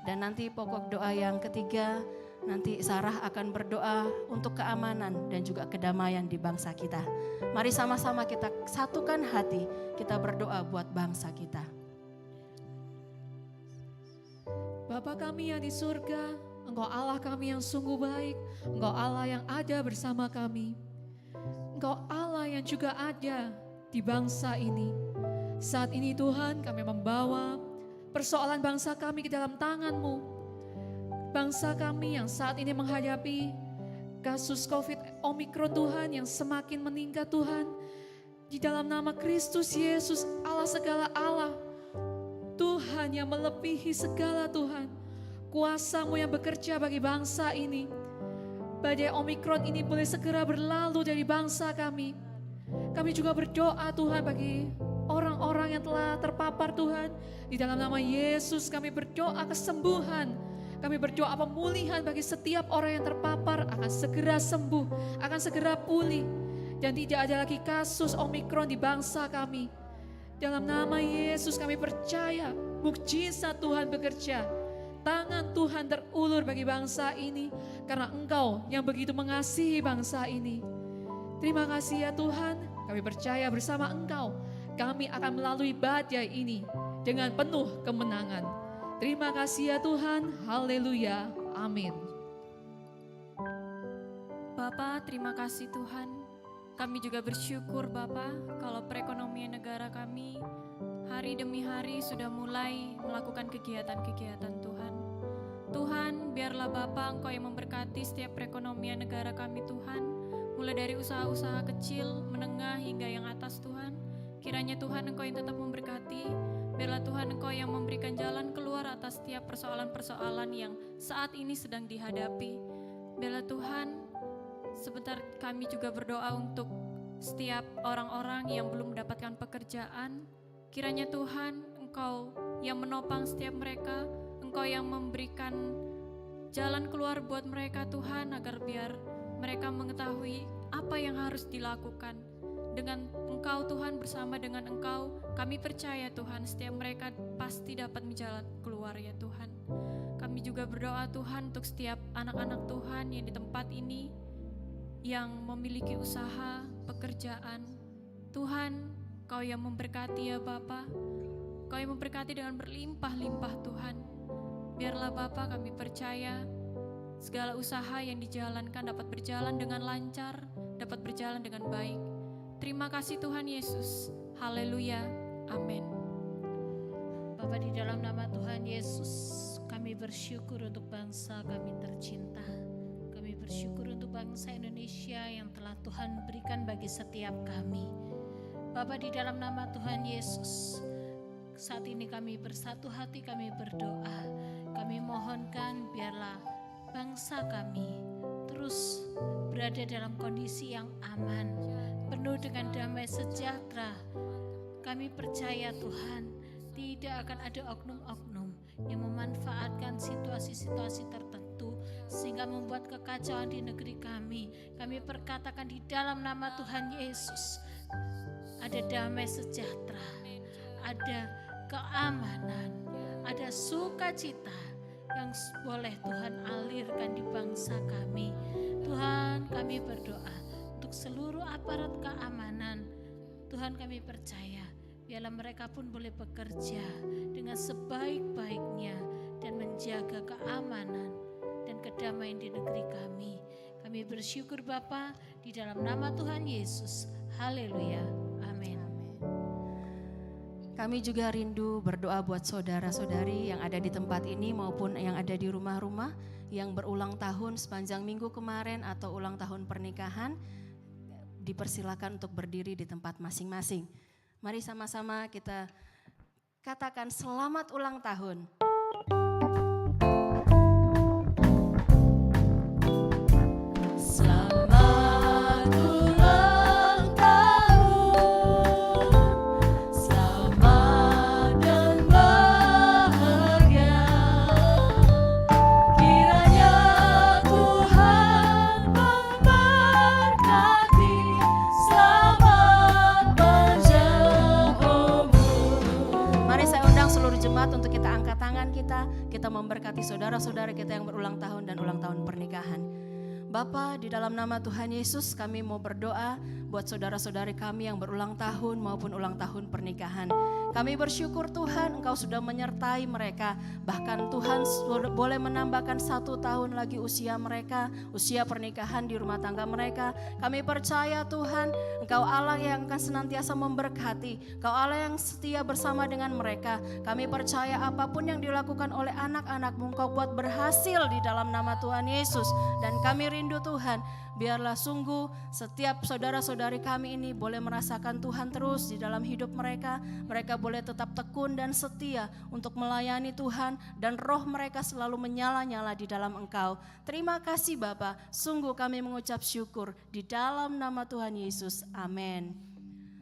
Dan nanti pokok doa yang ketiga, nanti Sarah akan berdoa untuk keamanan dan juga kedamaian di bangsa kita. Mari sama-sama kita satukan hati, kita berdoa buat bangsa kita. Bapa kami yang di surga, Engkau Allah kami yang sungguh baik, Engkau Allah yang ada bersama kami. Engkau Allah yang juga ada di bangsa ini. Saat ini Tuhan kami membawa persoalan bangsa kami ke dalam tangan-Mu. bangsa kami yang saat ini menghadapi kasus COVID Omikron Tuhan yang semakin meningkat Tuhan. Di dalam nama Kristus Yesus, Allah segala Allah, Tuhan yang melebihi segala Tuhan, kuasa-Mu yang bekerja bagi bangsa ini. Badai Omikron ini boleh segera berlalu dari bangsa kami. Kami juga berdoa Tuhan bagi orang-orang yang telah terpapar Tuhan. Di dalam nama Yesus kami berdoa kesembuhan. Kami berdoa pemulihan bagi setiap orang yang terpapar akan segera sembuh, akan segera pulih. Dan tidak ada lagi kasus Omikron di bangsa kami. Dalam nama Yesus kami percaya mukjizat Tuhan bekerja. Tangan Tuhan terulur bagi bangsa ini karena Engkau yang begitu mengasihi bangsa ini. Terima kasih ya Tuhan, kami percaya bersama Engkau kami akan melalui badai ini dengan penuh kemenangan. Terima kasih ya Tuhan, haleluya, amin. Bapa, terima kasih Tuhan. Kami juga bersyukur Bapa kalau perekonomian negara kami hari demi hari sudah mulai melakukan kegiatan-kegiatan Tuhan. Tuhan, biarlah Bapa Engkau yang memberkati setiap perekonomian negara kami Tuhan. Mulai dari usaha-usaha kecil, menengah hingga yang atas Tuhan. Kiranya Tuhan Engkau yang tetap memberkati. Biarlah Tuhan Engkau yang memberikan jalan keluar atas setiap persoalan-persoalan yang saat ini sedang dihadapi. Biarlah Tuhan, sebentar kami juga berdoa untuk setiap orang-orang yang belum mendapatkan pekerjaan. Kiranya Tuhan Engkau yang menopang setiap mereka, Engkau yang memberikan jalan keluar buat mereka Tuhan, agar biar mereka mengetahui apa yang harus dilakukan. Dengan Engkau Tuhan, bersama dengan Engkau, kami percaya Tuhan setiap mereka pasti dapat menjalan keluar ya Tuhan. Kami juga berdoa Tuhan untuk setiap anak-anak Tuhan yang di tempat ini, yang memiliki usaha, pekerjaan. Tuhan, Kau yang memberkati ya Bapa. Kau yang memberkati dengan berlimpah-limpah Tuhan. Biarlah Bapa kami percaya segala usaha yang dijalankan dapat berjalan dengan lancar, dapat berjalan dengan baik. Terima kasih Tuhan Yesus. Haleluya. Amin. Bapa, di dalam nama Tuhan Yesus, kami bersyukur untuk bangsa kami tercinta. Kami bersyukur untuk bangsa Indonesia yang telah Tuhan berikan bagi setiap kami. Bapa, di dalam nama Tuhan Yesus, saat ini kami bersatu hati, kami berdoa. Kami mohonkan biarlah bangsa kami terus berada dalam kondisi yang aman, penuh dengan damai sejahtera. Kami percaya Tuhan, tidak akan ada oknum-oknum yang memanfaatkan situasi-situasi tertentu sehingga membuat kekacauan di negeri kami. Kami perkatakan di dalam nama Tuhan Yesus, ada damai sejahtera, ada keamanan, ada sukacita yang boleh Tuhan alirkan di bangsa kami. Tuhan, kami berdoa untuk seluruh aparat keamanan. Tuhan, kami percaya biarlah mereka pun boleh bekerja dengan sebaik-baiknya dan menjaga keamanan dan kedamaian di negeri kami. Kami bersyukur Bapa di dalam nama Tuhan Yesus. Haleluya. Amin. Kami juga rindu berdoa buat saudara-saudari yang ada di tempat ini maupun yang ada di rumah-rumah yang berulang tahun sepanjang minggu kemarin atau ulang tahun pernikahan. Dipersilakan untuk berdiri di tempat masing-masing. Mari sama-sama kita katakan selamat ulang tahun. Selamat ulang tahun, selamat dan bahagia. Kiranya Tuhan memberkati, selamat panjang umur. Mari saya undang seluruh jemaat untuk kita angkat tangan kita memberkati saudara-saudara kita yang berulang tahun dan ulang tahun pernikahan. Bapa, di dalam nama Tuhan Yesus kami mau berdoa buat saudara-saudari kami yang berulang tahun maupun ulang tahun pernikahan. Kami bersyukur Tuhan Engkau sudah menyertai mereka. Bahkan Tuhan boleh menambahkan 1 tahun lagi usia mereka, usia pernikahan di rumah tangga mereka. Kami percaya Tuhan Engkau Allah yang akan senantiasa memberkati. Engkau Allah yang setia bersama dengan mereka. Kami percaya apapun yang dilakukan oleh anak-anak-Mu Engkau buat berhasil di dalam nama Tuhan Yesus. Dan kami rindu Tuhan, biarlah sungguh setiap saudara-saudari kami ini boleh merasakan Tuhan terus di dalam hidup mereka. Mereka boleh tetap tekun dan setia untuk melayani Tuhan dan roh mereka selalu menyala-nyala di dalam Engkau. Terima kasih Bapa, sungguh kami mengucap syukur di dalam nama Tuhan Yesus. Amin.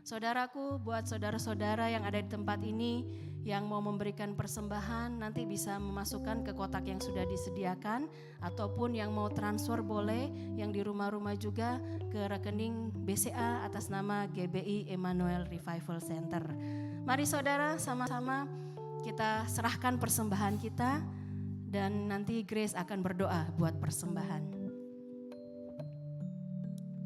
Saudaraku, buat saudara-saudara yang ada di tempat ini yang mau memberikan persembahan nanti bisa memasukkan ke kotak yang sudah disediakan, ataupun yang mau transfer boleh, yang di rumah-rumah juga ke rekening BCA atas nama GBI Emmanuel Revival Center. Mari saudara, sama-sama kita serahkan persembahan kita dan nanti Grace akan berdoa buat persembahan.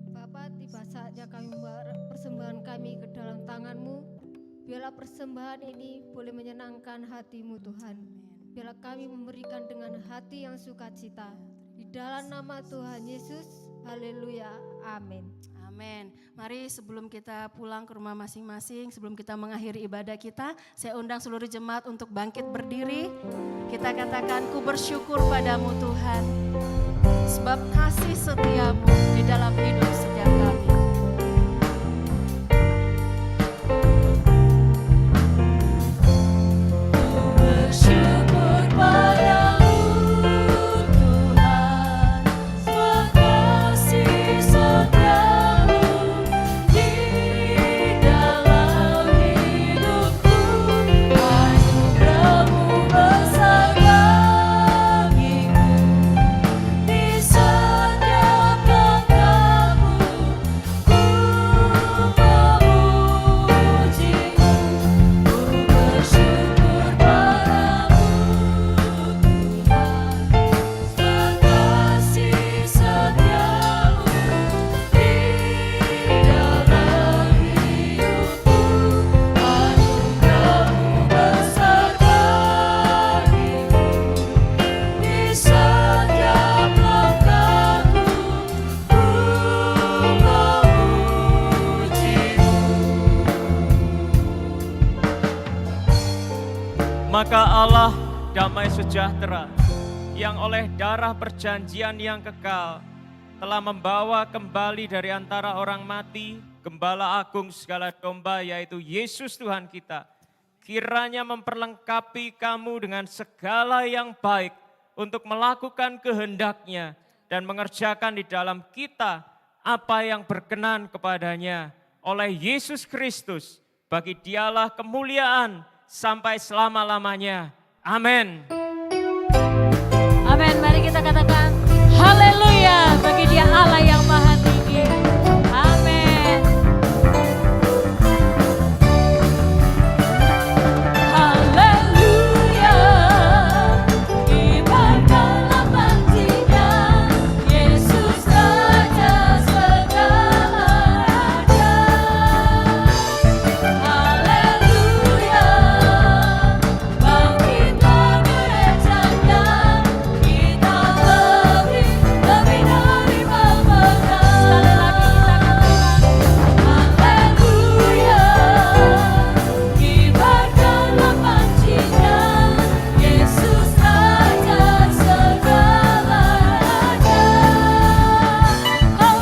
Bapak, tiba saatnya kami membawa persembahan kami ke dalam tangan-Mu. Biarlah persembahan ini boleh menyenangkan hati-Mu Tuhan. Biarlah kami memberikan dengan hati yang sukacita. Di dalam nama Tuhan Yesus, haleluya, amin. Amin. Mari sebelum kita pulang ke rumah masing-masing, sebelum kita mengakhiri ibadah kita, saya undang seluruh jemaat untuk bangkit berdiri. Kita katakan, ku bersyukur padamu Tuhan, sebab kasih setiamu di dalam hidup setiap kami. Maka Allah damai sejahtera yang oleh darah perjanjian yang kekal telah membawa kembali dari antara orang mati Gembala Agung segala domba, yaitu Yesus Tuhan kita. Kiranya memperlengkapi kamu dengan segala yang baik untuk melakukan kehendak-Nya dan mengerjakan di dalam kita apa yang berkenan kepadanya oleh Yesus Kristus. Bagi Dialah kemuliaan sampai selama-lamanya. Amin. Amin. Mari kita katakan haleluya bagi Dia Allah yang maha tinggi. Amin. Haleluya. Ibaratlah panjinya Yesus Raja segala raja. Haleluya. Bangkitlah gerejanya, kita lebih dari pemenang. Sekali lagi kita katakan haleluya. Kibarkanlah pancinya Yesus Raja segala raja. Oh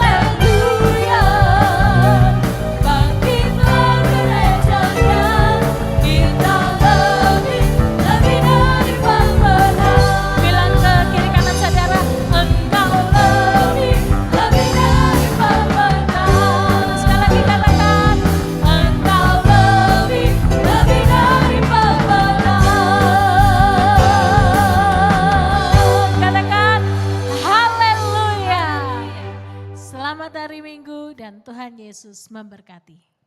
haleluya. Bangkitlah gerejanya, kita lebih dari pemenang. Bilang ke kiri kanan saudara, engkau lebih dari pemenang. Sekali lagi katakan, engkau lebih dari pemenang. Katakan haleluya. Selamat hari Minggu dan Tuhan Yesus memberkati.